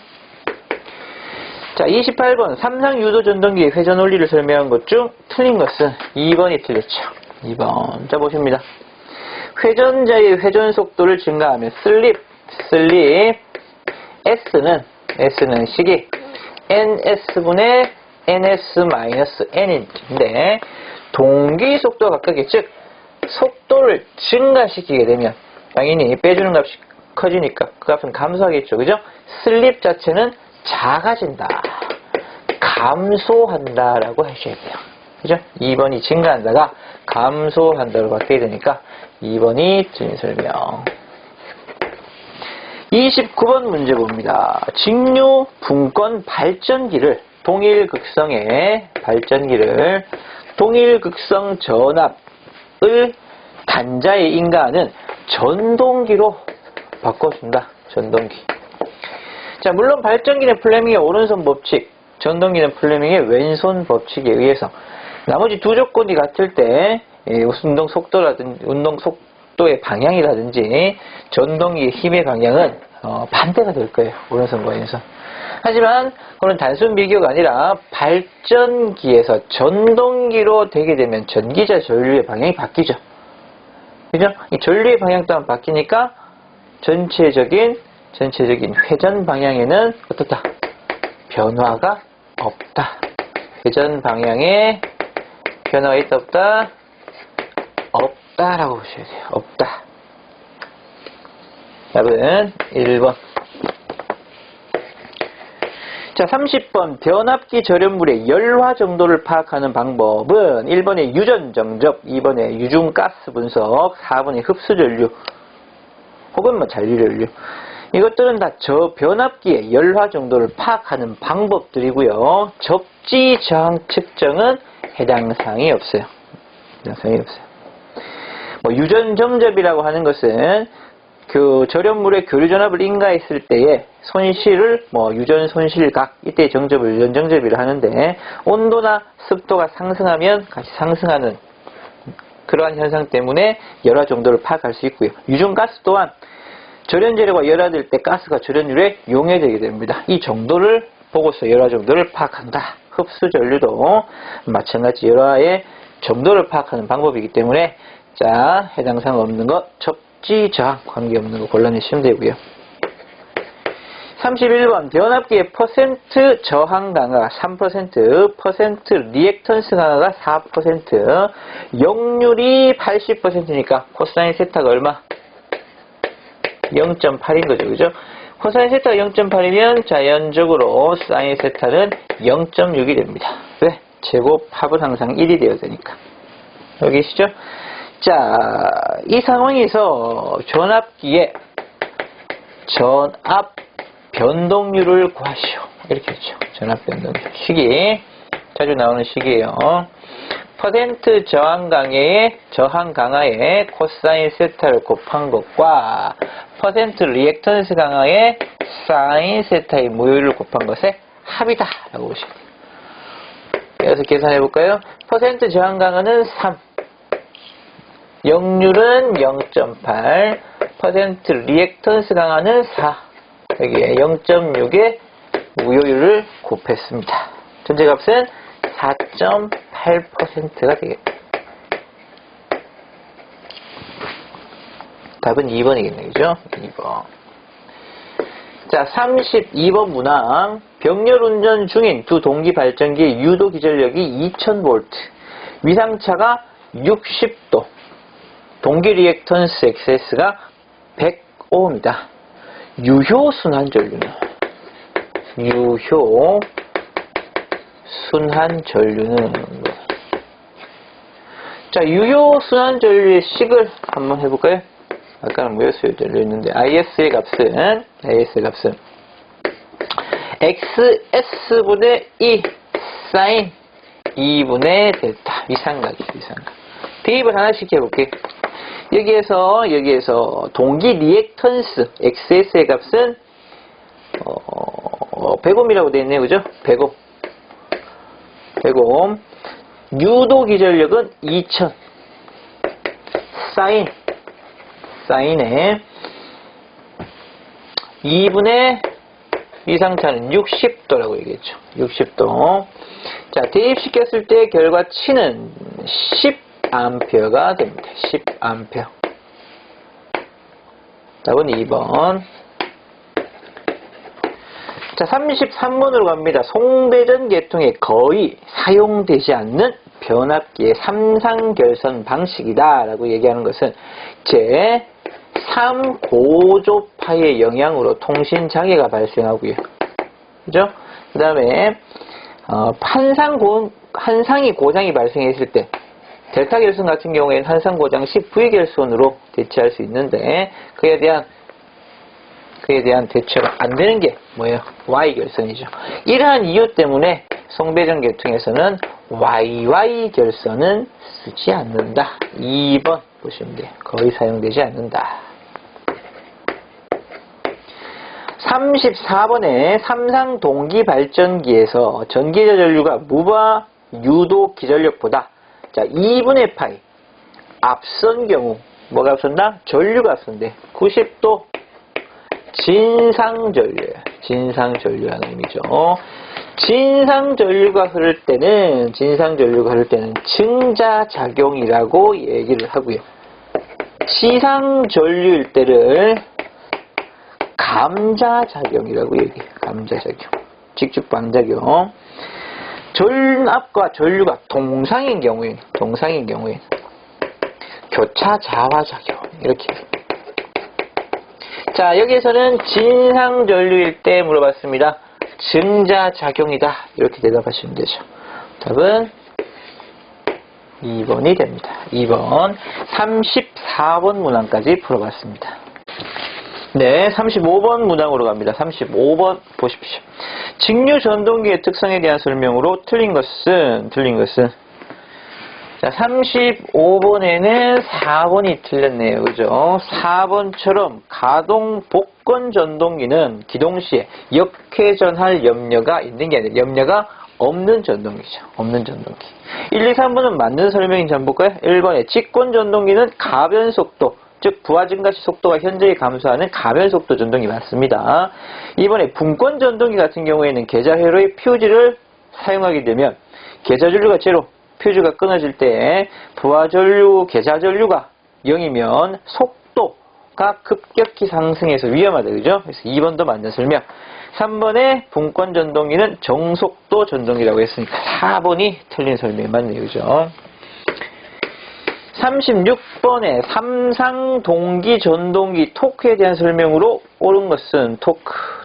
자, 28번. 삼상 유도 전동기의 회전 원리를 설명한 것 중 틀린 것은 2번이 틀렸죠. 2번. 자, 보십니다. 회전자의 회전 속도를 증가하면 슬립. S는 시기. NS분의 NS-N인데, 동기 속도가 각각이, 즉, 속도를 증가시키게 되면, 당연히 빼주는 값이 커지니까 그 값은 감소하겠죠. 그죠? 슬립 자체는 작아진다. 감소한다라고 하셔야 돼요. 그죠? 2번이 증가한다가 감소한다로 바뀌게 되니까 2번이 틀린 설명. 29번 문제 봅니다. 직류 분권 발전기를 동일 극성의 발전기를 동일 극성 전압을 단자에 인가하는 전동기로 바꿔준다. 전동기. 자, 물론 발전기는 플레밍의 오른손 법칙, 전동기는 플레밍의 왼손 법칙에 의해서 나머지 두 조건이 같을 때 운동 속도의 방향이라든지 전동기의 힘의 방향은 반대가 될 거예요. 오른손과 왼손. 하지만 그건 단순 비교가 아니라 발전기에서 전동기로 되게 되면 전기자 전류의 방향이 바뀌죠. 그죠? 이 전류의 방향 또한 바뀌니까 전체적인 회전 방향에는 어떻다? 변화가 없다. 회전 방향에 변화가 있다 없다? 없다라고 보셔야 돼요. 없다. 답은 1번. 자, 30번. 변압기 절연물의 열화 정도를 파악하는 방법은 1번의 유전 정접, 2번의 유중가스 분석, 4번의 흡수 전류, 혹은 잔류 전류. 이것들은 다 저 변압기의 열화 정도를 파악하는 방법들이고요. 접지 저항 측정은 해당 사항이 없어요. 유전 정접이라고 하는 것은 그 절연물의 교류 전압을 인가했을 때의 손실을 유전 손실각, 이때 정접을 유전 정접이라 하는데, 온도나 습도가 상승하면 같이 상승하는 그러한 현상 때문에 열화 정도를 파악할 수 있고요. 유중가스 또한 절연 재료가 열화될 때 가스가 절연율에 용해되게 됩니다. 이 정도를 보고서 열화 정도를 파악한다. 흡수 전류도 마찬가지 열화의 정도를 파악하는 방법이기 때문에, 자, 해당 사항 없는 것, 접지 저항 관계없는 거 골라내시면 되고요. 31번. 변압기의 퍼센트 저항 강화가 3%, 퍼센트 리액턴스 강화가 4%, 역률이 80%니까 코사인 세타가 얼마? 0.8인 거죠. 그죠? 코사인 세타가 0.8이면 자연적으로 사인 세타는 0.6이 됩니다. 왜? 제곱 합은 항상 1이 되어야 되니까. 여기 계시죠? 자, 이 상황에서 전압기의 전압 변동률을 구하시오. 이렇게 했죠. 전압 변동률. 식이 자주 나오는 식이에요. 퍼센트 저항 강화에 코사인 세타를 곱한 것과 퍼센트 리액턴스 강화에 사인 세타의 무효율을 곱한 것의 합이다 라고 보시면 돼요. 그래서 계산해 볼까요? 퍼센트 저항 강화는 3, 역률은 0.8, 퍼센트 리액턴스 강화는 4, 여기에 0.6의 무효율을 곱했습니다. 전체값은 4.8%가 되겠다. 답은 2번이겠네요. 그죠? 2번. 자, 32번 문항. 병렬 운전 중인 두 동기 발전기의 유도 기전력이 2000V, 위상차가 60도, 동기 리액턴스 XS가 100Ω이다. 유효 순환 전류는? 유효 순환 전류는? 자, 유효 순환 전류의 식을 한번 해볼까요? 아까는 무효수요 전류였는데, IS의 값은 XS분의 2 사인 2분의 델타. 위상각이죠, 위상각. 대입을 하나씩 해볼게요. 여기에서 동기 리액턴스 XS의 값은 100Ω이라고 되어 있네요. 그죠? 100Ω. 유도 기전력은 2000. 사인에 2분의 이상차는 60도라고 얘기했죠. 60도. 자, 대입시켰을 때 결과치는 10A가 됩니다. 10A. 답은 2번. 자, 33번으로 갑니다. 송대전 계통에 거의 사용되지 않는 변압기의 삼상결선 방식이다 라고 얘기하는 것은 제 3고조파의 영향으로 통신장애가 발생하고요. 그죠? 그 다음에 한상이 고장이 발생했을 때 델타 결선 같은 경우에는 한상 고장 시 V 결선으로 대체할 수 있는데 그에 대한 대처가 안 되는 게 뭐예요? Y 결선이죠. 이러한 이유 때문에 송대전 계통에서는 YY 결선은 쓰지 않는다. 2번 보시면 돼요. 거의 사용되지 않는다. 34번에 삼상 동기 발전기에서 전기자 전류가 무바 유도 기전력보다 자 2분의 파이 앞선 경우 뭐가 앞선다? 전류가 앞선대. 90도 진상전류예요. 진상전류라는 의미죠. 진상전류가 흐를 때는 증자작용이라고 얘기를 하고요. 시상전류일 때를 감자작용이라고 얘기해요. 감자작용. 직축방작용. 전압과 전류가 동상인 경우에는 교차자화작용. 이렇게. 자, 여기에서는 진상전류일 때 물어봤습니다. 증자작용이다. 이렇게 대답하시면 되죠. 답은 2번이 됩니다. 2번. 34번 문항까지 풀어봤습니다. 네, 35번 문항으로 갑니다. 35번 보십시오. 직류 전동기의 특성에 대한 설명으로 틀린 것은 자, 35번에는 4번이 틀렸네요. 그죠? 4번처럼 가동 복권 전동기는 기동 시에 역회전할 염려가 있는 게 아니라 염려가 없는 전동기죠. 없는 전동기. 1, 2, 3번은 맞는 설명인지 한번 볼까요? 1번에 직권 전동기는 가변 속도, 즉 부하 증가 시 속도가 현저히 감소하는 가변 속도 전동기 맞습니다. 2번에 분권 전동기 같은 경우에는 계좌 회로의 퓨즈를 사용하게 되면 계좌 전류가 제로, 퓨즈가 끊어질 때 부하 전류, 계좌 전류가 0이면 속도가 급격히 상승해서 위험하다. 그죠? 그래서 2번도 맞는 설명. 3번에 분권 전동기는 정속도 전동기라고 했으니까 4번이 틀린 설명이 맞네요. 그죠? 36번에 삼상 동기 전동기 토크에 대한 설명으로 옳은 것은 토크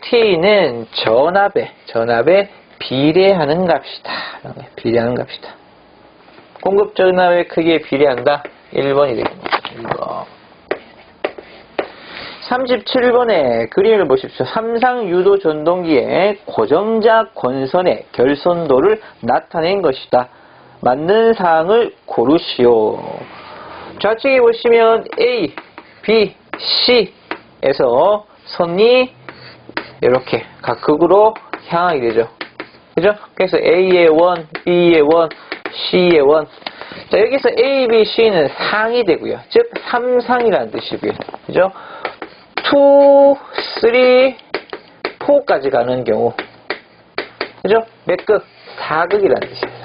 T는 전압에 비례하는 값이다. 비례하는 값이다. 공급 전압의 크기에 비례한다. 1번이 되겠습니다. 1번. 37번에 그림을 보십시오. 삼상 유도 전동기의 고정자 권선의 결선도를 나타낸 것이다. 맞는 사항을 고르시오. 좌측에 보시면 A, B, C에서 선이 이렇게 각극으로 향하게 되죠. 그죠? 그래서 A의 원, B의 원, C의 원. 자, 여기서 A, B, C는 상이 되고요. 즉, 삼상이라는 뜻이고요. 그죠? 2, 3, 4까지 가는 경우. 그죠? 몇 극? 4극이라는 뜻이에요.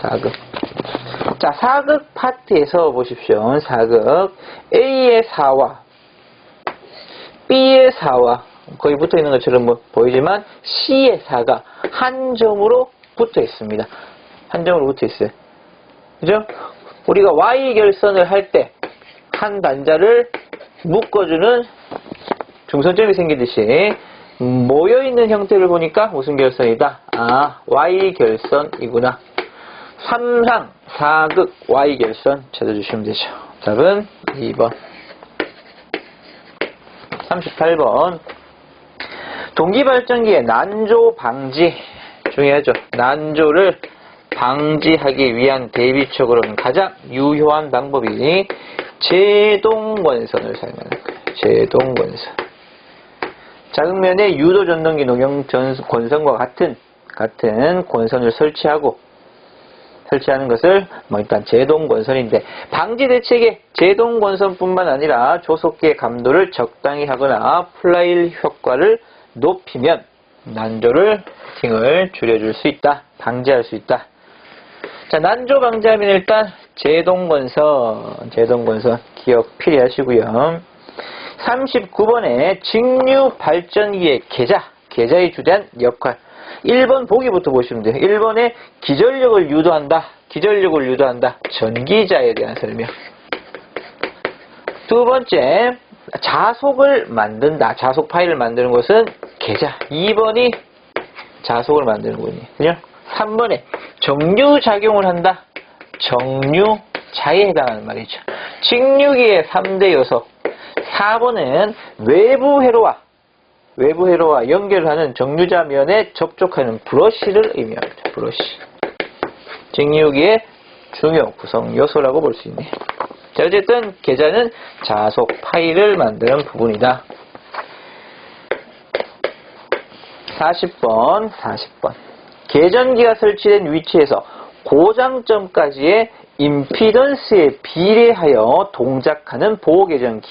4극. 자, 4극 파트에서 보십시오. 4극. A의 4와 B의 4와 거의 붙어 있는 것처럼 보이지만 C의 4가 한 점으로 붙어 있습니다. 한 점으로 붙어 있어요. 그죠? 우리가 Y 결선을 할 때 한 단자를 묶어주는 중선점이 생기듯이 모여있는 형태를 보니까 무슨 결선이다? 아, Y 결선이구나. 삼상, 4극 Y 결선 찾아주시면 되죠. 답은 2번. 38번. 동기발전기의 난조 방지, 중요하죠. 난조를 방지하기 위한 대비책으로는 가장 유효한 방법이 제동권선을 사용하는 거예요. 제동권선. 작은 면에 유도 전동기 농용 권선과 같은 권선을 설치하고 설치하는 것을 일단 제동건선인데, 방지 대책에 제동건선뿐만 아니라 조속기의 감도를 적당히 하거나 플라일 효과를 높이면 난조를 팅을 줄여줄 수 있다. 방지할 수 있다. 자, 난조 방지하면 일단 제동건선 기억 필요하시고요. 39번에 직류 발전기의 계자에 주된 역할. 1번 보기부터 보시면 돼요. 1번에 기전력을 유도한다. 전기자에 대한 설명. 두 번째, 자속을 만든다. 자속 파일을 만드는 것은 계자. 2번이 자속을 만드는 거군요. 그죠? 3번에 정류작용을 한다. 정류자에 해당하는 말이죠. 직류기의 3대 요소. 4번은 외부 회로와 연결하는 정류자면에 접촉하는 브러쉬를 의미합니다. 브러쉬. 직류기의 중요 구성 요소라고 볼 수 있네요. 자, 어쨌든 계자는 자속 파일을 만드는 부분이다. 40번. 계전기가 설치된 위치에서 고장점까지의 임피던스에 비례하여 동작하는 보호계전기.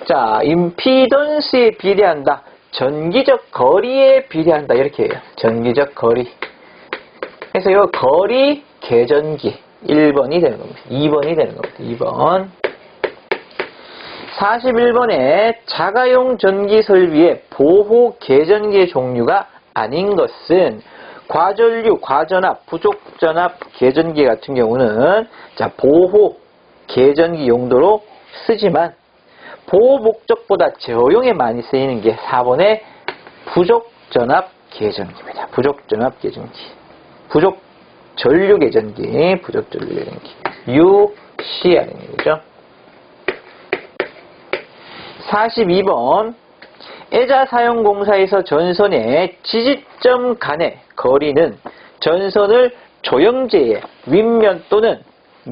자, 임피던스에 비례한다. 전기적 거리에 비례한다. 이렇게 해요. 전기적 거리. 그래서 이 거리 계전기 1번이 되는 겁니다. 2번이 되는 겁니다. 2번. 41번에 자가용 전기 설비의 보호 계전기의 종류가 아닌 것은 과전류, 과전압, 부족전압 계전기 같은 경우는 자, 보호 계전기 용도로 쓰지만 보호 목적보다 저용에 많이 쓰이는 게 4번의 부족전압 계전기입니다. 부족전압 계전기. 부족전류 계전기. UCR이죠. 42번. 애자사용공사에서 전선의 지지점 간의 거리는 전선을 조형제의 윗면 또는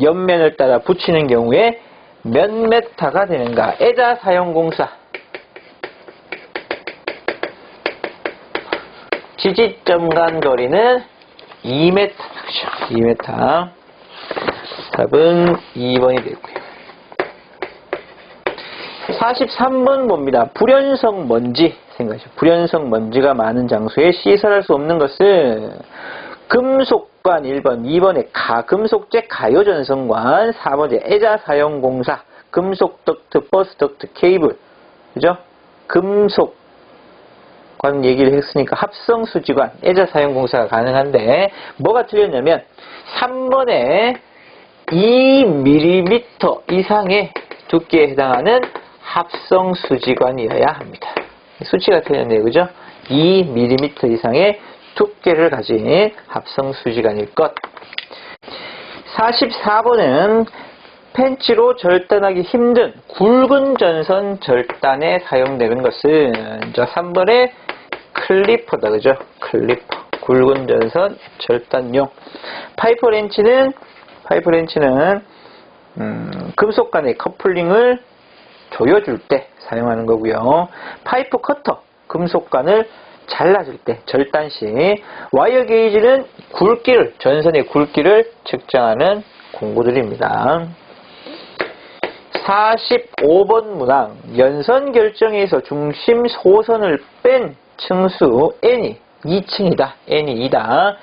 옆면을 따라 붙이는 경우에 몇 메타가 되는가? 애자사용공사. 지지점 간 거리는 2m. 2m. 답은 2번이 되고요. 43번 봅니다. 불연성 먼지 생각하시죠. 불연성 먼지가 많은 장소에 시설할 수 없는 것은 금속관 1번, 2번에 금속재 가요전선관, 4번에 애자사용공사, 금속 덕트, 버스 덕트, 케이블. 그죠? 금속관 얘기를 했으니까 합성수지관, 애자사용공사가 가능한데 뭐가 틀렸냐면 3번에 2mm 이상의 두께에 해당하는 합성수지관이어야 합니다. 수치가 틀렸네요. 그죠? 2mm 이상의 두께를 가진 합성수지관일 것. 44번은 펜치로 절단하기 힘든 굵은 전선 절단에 사용되는 것은 자 3번의 클리퍼다. 그죠? 클리퍼. 굵은 전선 절단용. 파이프 렌치는 금속 간의 커플링을 조여줄 때 사용하는 거고요. 파이프 커터, 금속관을 잘라줄 때, 절단 시. 와이어 게이지는 전선의 굵기를 측정하는 공구들입니다. 45번 문항. 연선 결정에서 중심 소선을 뺀 층수 n이 2층이다. n이 2다.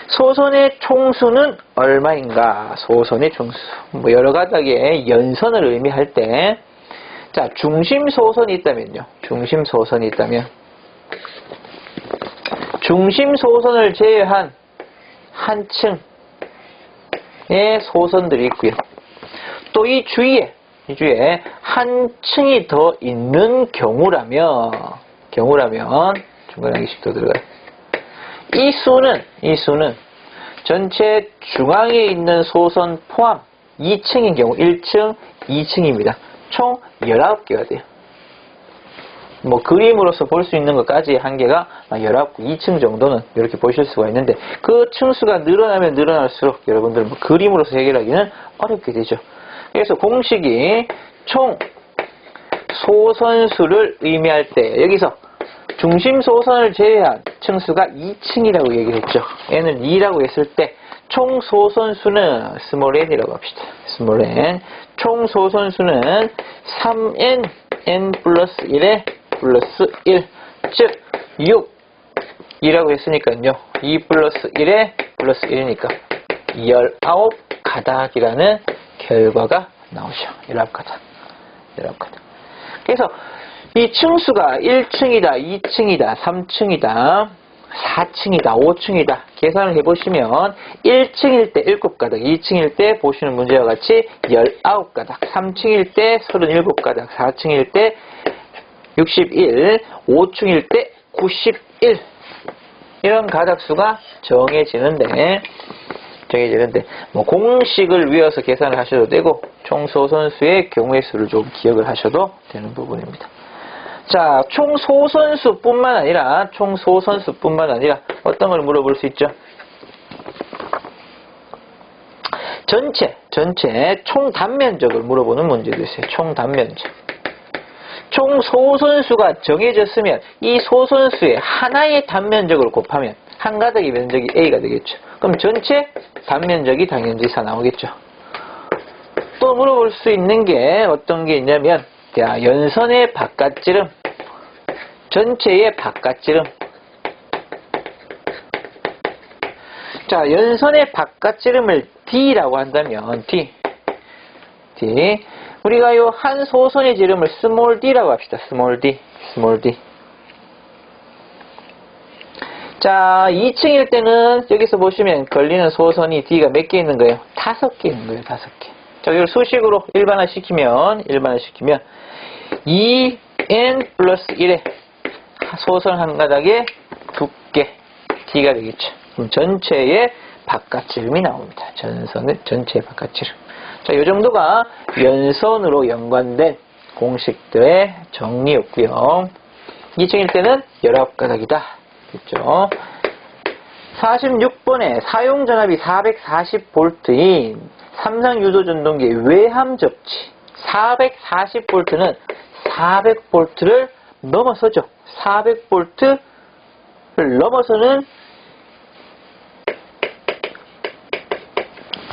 소선의 총수는 얼마인가? 소선의 총수. 여러 가닥의 연선을 의미할 때, 자, 중심 소선이 있다면요. 중심 소선을 제외한 한 층의 소선들이 있고요. 또 이 주위에 한 층이 더 있는 경우라면 중간하기식 더 들어가요. 이 수는 전체 중앙에 있는 소선 포함 2층인 경우 1층, 2층입니다. 총 19개가 돼요. 그림으로서 볼 수 있는 것까지 한계가 19개, 2층 정도는 이렇게 보실 수가 있는데 그 층수가 늘어나면 늘어날수록 여러분들 그림으로서 해결하기는 어렵게 되죠. 그래서 공식이 총 소선수를 의미할 때 여기서 중심 소선을 제외한 층수가 2층이라고 얘기를 했죠. n을 2라고 했을 때 총 소선수는 스몰 n이라고 합시다. 스몰 n. 총 소선수는 3n, n 플러스 1에 플러스 1, 즉 6이라고 했으니까요. 2 플러스 1에 플러스 1이니까 19가닥이라는 결과가 나오죠. 19가닥. 19가닥. 그래서 이 층수가 1층이다, 2층이다, 3층이다, 4층이다, 5층이다 계산을 해보시면 1층일 때 7가닥, 2층일 때 보시는 문제와 같이 19가닥, 3층일 때 37가닥, 4층일 때 61, 5층일 때 91 이런 가닥수가 정해지는데 뭐 공식을 외워서 계산을 하셔도 되고 총 소선수의 경우의 수를 좀 기억을 하셔도 되는 부분입니다. 자, 총 소선수뿐만 아니라 어떤 걸 물어볼 수 있죠? 전체 총 단면적을 물어보는 문제도 있어요. 총 단면적. 총 소선수가 정해졌으면 이 소선수의 하나의 단면적을 곱하면 한 가닥의 면적이 A가 되겠죠. 그럼 전체 단면적이 당연히 4 나오겠죠. 또 물어볼 수 있는 게 어떤 게 있냐면 자, 연선의 바깥지름, 전체의 바깥지름. 자, 연선의 바깥지름을 D라고 한다면 D. 우리가 요 한 소선의 지름을 스몰 d라고 합시다. 스몰 d. 자, 2층일 때는 여기서 보시면 걸리는 소선이 D가 몇 개 있는 거예요? 5개 있는 거예요. 5개. 자, 이걸 수식으로 일반화시키면 2n 플러스 1에 소선 한 가닥에 두께 D가 되겠죠. 그럼 전체의 바깥지름이 나옵니다. 전체의 바깥지름. 자, 이 정도가 연선으로 연관된 공식들의 정리였고요. 2층일 때는 19가닥이다. 그렇죠? 46번에 사용전압이 440V인 삼상 유도전동기 외함 접지 440V는 400V를 넘어서죠. 400V를 넘어서는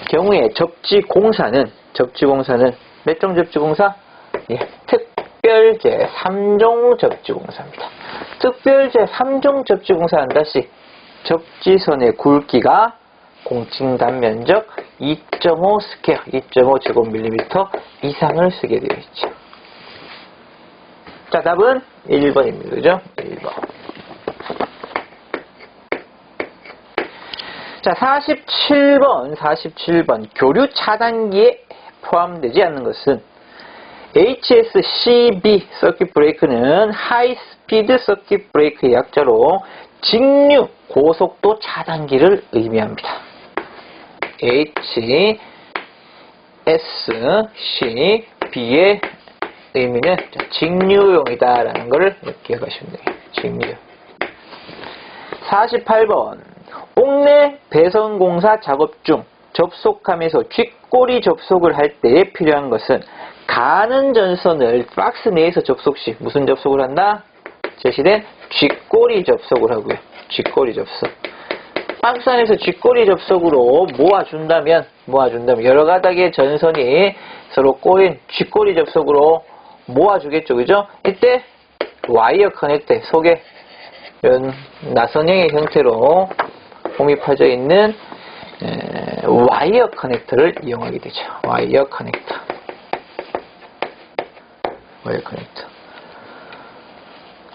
경우에 접지공사는 몇 종 접지공사? 예, 특별제 3종 접지공사입니다. 특별제 3종 접지공사 한다시 접지선의 굵기가 공칭 단면적 2.5 스퀘어, 2.5 제곱밀리미터 이상을 쓰게 되어 있죠. 자, 답은 1번입니다. 그죠? 1번. 자, 47번. 교류 차단기에 포함되지 않는 것은 HSCB 서킷 브레이크는 하이 스피드 서킷 브레이크의 약자로 직류 고속도 차단기를 의미합니다. HSCB의 의미는 직류용이다라는 것을 기억하시면 돼요. 직류. 48번. 옥내 배선공사 작업 중 접속하면서 뒷꼬리 접속을 할 때에 필요한 것은 가는 전선을 박스 내에서 접속 시 무슨 접속을 한다? 제시된 뒷꼬리 접속을 하고요. 뒷꼬리 접속. 박스 안에서 뒷꼬리 접속으로 모아준다면 여러 가닥의 전선이 서로 꼬인 뒷꼬리 접속으로 모아주겠죠. 그죠? 이때 와이어 커넥터 속에 이런 나선형의 형태로 홈입혀져 있는 와이어 커넥터를 이용하게 되죠. 와이어 커넥터.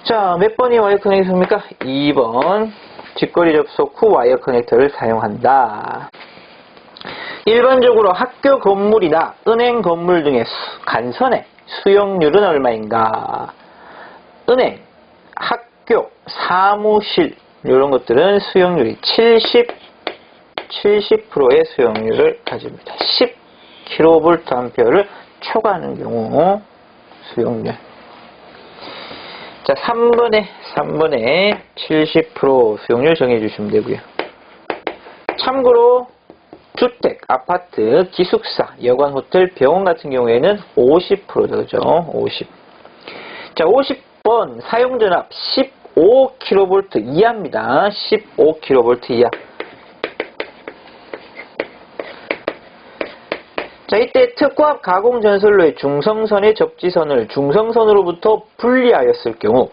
자, 몇 번이 와이어 커넥터입니까? 2번. 직거리 접속 후 와이어 커넥터를 사용한다. 일반적으로 학교 건물이나 은행 건물 등의 간선의 수용률은 얼마인가? 은행, 학교, 사무실 이런 것들은 수용률이 70%의 수용률을 가집니다. 10kVA를 초과하는 경우 수용률. 자, 3번에 70% 수용률 정해주시면 되고요. 참고로 주택, 아파트, 기숙사, 여관, 호텔, 병원 같은 경우에는 50%죠. 그죠? 50. 자, 50번 사용전압 15kV 이하입니다. 15kV 이하. 자, 이때 특과합 가공 전선로의 중성선의 접지선을 중성선으로부터 분리하였을 경우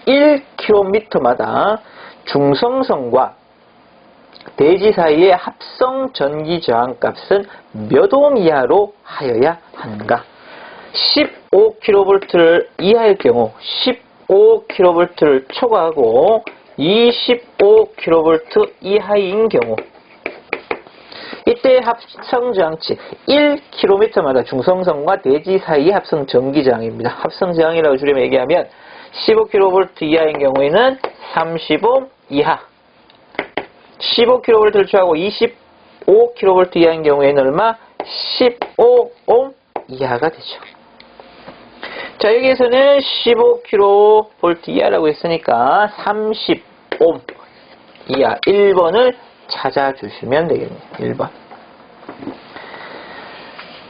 1km마다 중성선과 대지 사이의 합성 전기 저항 값은 몇 옴 이하로 하여야 하는가? 15kV를 이하일 경우 15kV를 초과하고 25kV 이하인 경우 이때 합성 저항치 1km마다 중성선과 대지 사이의 합성 전기 저항입니다. 합성 저항이라고 줄이면 얘기하면 15kV 이하인 경우에는 30옴 이하, 15kV를 초과하고 25kV 이하인 경우에는 얼마? 15옴 이하가 되죠. 자, 여기에서는 15kV 이하라고 했으니까 30옴 이하 1번을 찾아주시면 되겠네요. 1번.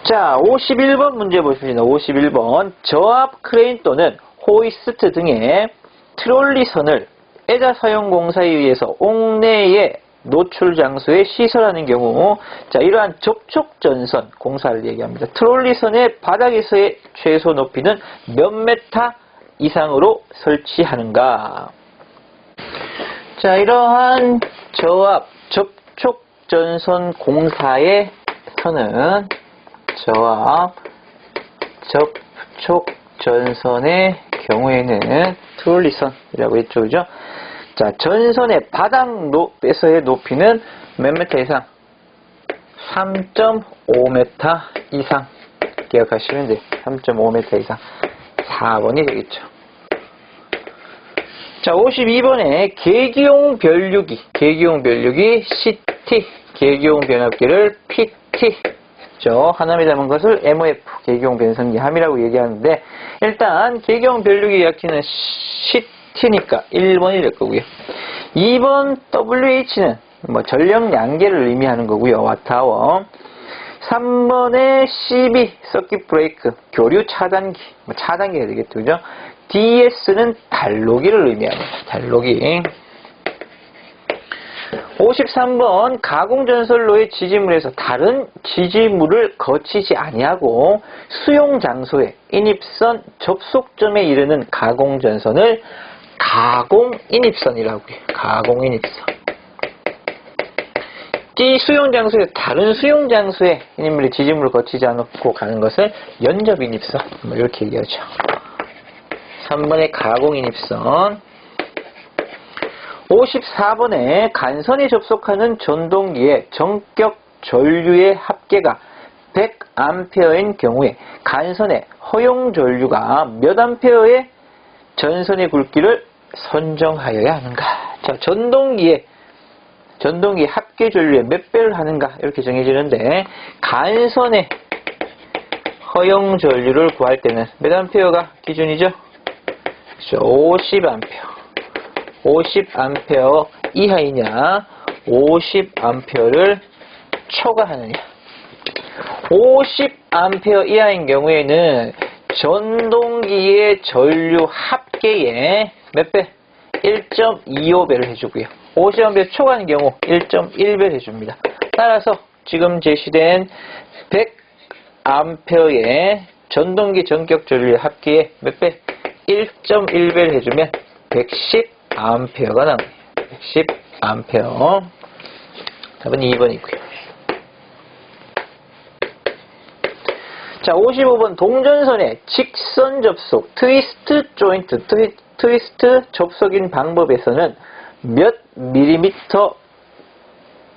자, 51번 문제 보십니다. 51번. 저압 크레인 또는 호이스트 등의 트롤리선을 애자 사용공사에 의해서 옥내의 노출 장소에 시설하는 경우, 자, 이러한 접촉전선 공사를 얘기합니다. 트롤리선의 바닥에서의 최소 높이는 몇 메타 이상으로 설치하는가? 자, 이러한 저압 접촉전선 공사에서는 저압 접촉전선의 경우에는 트롤리선이라고 했죠, 그죠? 자, 전선의 바닥에서의 높이는 몇 메타 이상? 3.5m 이상 기억하시면 돼요. 3.5m 이상. 4번이 되겠죠. 자, 52번에 계기용 변류기 CT, 계기용 변압기를 PT, 하나미 닮은 것을 MOF, 계기용 변성기 함이라고 얘기하는데, 일단 계기용 변류기 약키는 CT니까 1번이 될 거고요. 2번 WH는 전력 양계를 의미하는 거고요. 와트아워. 3번에 CB, 서킷 브레이크, 교류 차단기, 차단기가 되겠죠, 그죠? DS는 달로기를 의미합니다. 달로기. 53번 가공전선로의 지지물에서 다른 지지물을 거치지 아니하고 수용 장소에 인입선 접속점에 이르는 가공전선을 가공인입선이라고 해요. 가공인입선. 이 수용 장소에 다른 수용 장소에 인입물이 지지물을 거치지 않고 가는 것을 연접인입선, 이렇게 얘기하죠. 3번의 가공인입선. 54번에 간선에 접속하는 전동기의 전격 전류의 합계가 100A인 경우에 간선의 허용 전류가 몇 암페어의 전선의 굵기를 선정하여야 하는가? 자, 전동기의 합계 전류의 몇 배를 하는가? 이렇게 정해지는데, 간선의 허용 전류를 구할 때는 몇 암페어가 기준이죠? 50A. 50A 이하이냐, 50A를 초과하느냐. 50A 이하인 경우에는 전동기의 전류 합계의 몇 배? 1.25배를 해주고요. 50A 초과하는 경우 1.1배를 해줍니다. 따라서 지금 제시된 100A의 전동기 전격 전류의 합계의 몇 배? 1.1배를 해주면 110A가 나옵니다. 110A. 답은 2번이고요. 자, 55번 동전선의 직선 접속, 트위스트 조인트, 트위스트 접속인 방법에서는 몇 밀리미터,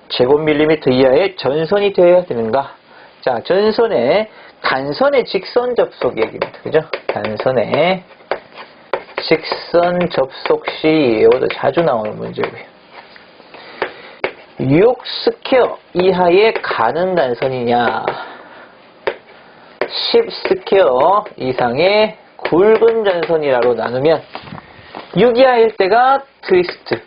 제곱밀리미터 이하의 전선이 되어야 되는가? 자, 전선의 단선의 직선 접속 얘기입니다. 그죠? 단선의 직선 접속 시, 이것도 자주 나오는 문제고요. 6스퀘어 이하의 가는 단선이냐, 10스퀘어 이상의 굵은 전선이라고 나누면 6 이하일 때가 트위스트,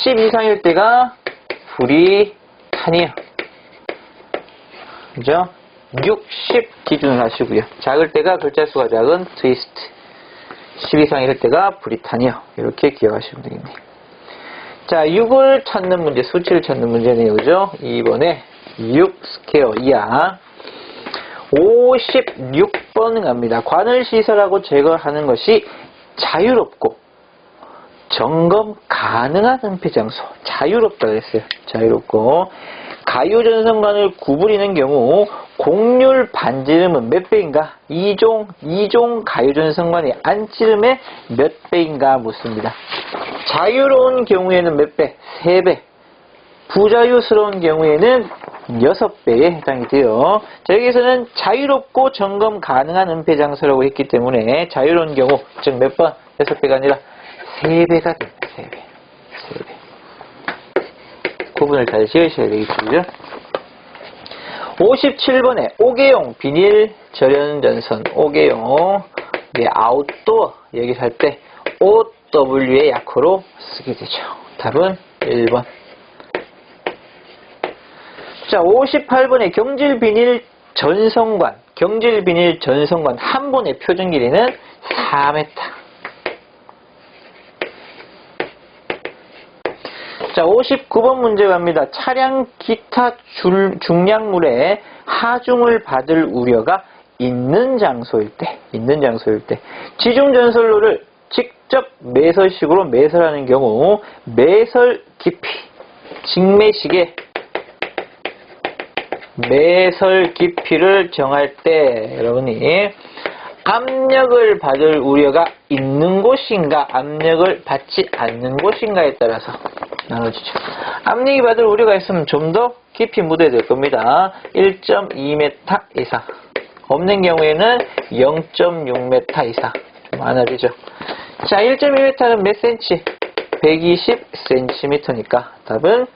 10 이상일 때가 브리타니아. 그죠? 60 기준을 하시고요. 작을 때가 글자 수가 작은 트위스트, 10 이상일 때가 브리타니아. 이렇게 기억하시면 되겠네요. 자, 6을 찾는 문제, 수치를 찾는 문제네요. 그죠? 2번에 6 스퀘어 이하. 56번 갑니다. 관을 시설하고 제거하는 것이 자유롭고 점검 가능한 은폐 장소. 자유롭다 그랬어요. 자유롭고 가유전선관을 구부리는 경우 곡률 반지름은 몇 배인가? 2종 가유전선관의 안지름의 몇 배인가 묻습니다. 자유로운 경우에는 몇 배? 3배. 부자유스러운 경우에는 6배에 해당이 돼요. 자, 여기서는 자유롭고 점검 가능한 은폐 장소라고 했기 때문에 자유로운 경우, 즉 몇 번? 6배가 아니라 3배가 됩니다. 3배. 구분을 잘 지으셔야 되겠죠. 그죠? 57번에 5개용 비닐 절연전선 5개용 아웃도어 여기서 할 때 OW의 약호로 쓰게 되죠. 답은 1번. 자, 58번에 경질 비닐 전선관 한 번의 표준 길이는 4m. 자, 59번 문제 갑니다. 차량 기타 중량물에 하중을 받을 우려가 있는 장소일 때 지중 전선로를 직접 매설식으로 매설하는 경우 매설 깊이 직매식의 매설 깊이를 정할 때 여러분이 압력을 받을 우려가 있는 곳인가 압력을 받지 않는 곳인가에 따라서 나눠지죠. 압력이 받을 우려가 있으면 좀 더 깊이 묻어야 될 겁니다. 1.2m 이상 없는 경우에는 0.6m 이상 많아지죠. 자, 1.2m는 몇 cm? 120cm니까 답은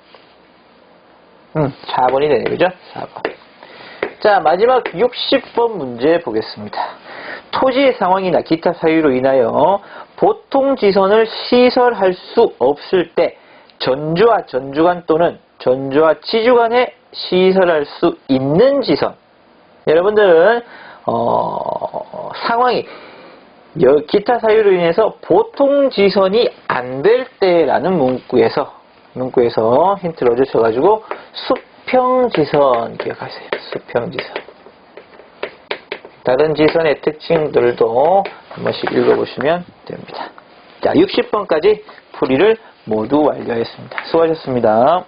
4번이 되네요. 그죠? 4번. 자, 마지막 60번 문제 보겠습니다. 토지의 상황이나 기타 사유로 인하여 보통 지선을 시설할 수 없을 때 전주와 전주간 또는 전주와 지주간에 시설할 수 있는 지선. 여러분들은 상황이 기타 사유로 인해서 보통 지선이 안 될 때라는 문구에서 힌트를 얻으셔가지고 수평지선 기억하세요. 수평지선. 다른 지선의 특징들도 한 번씩 읽어보시면 됩니다. 자, 60번까지 풀이를 모두 완료했습니다. 수고하셨습니다.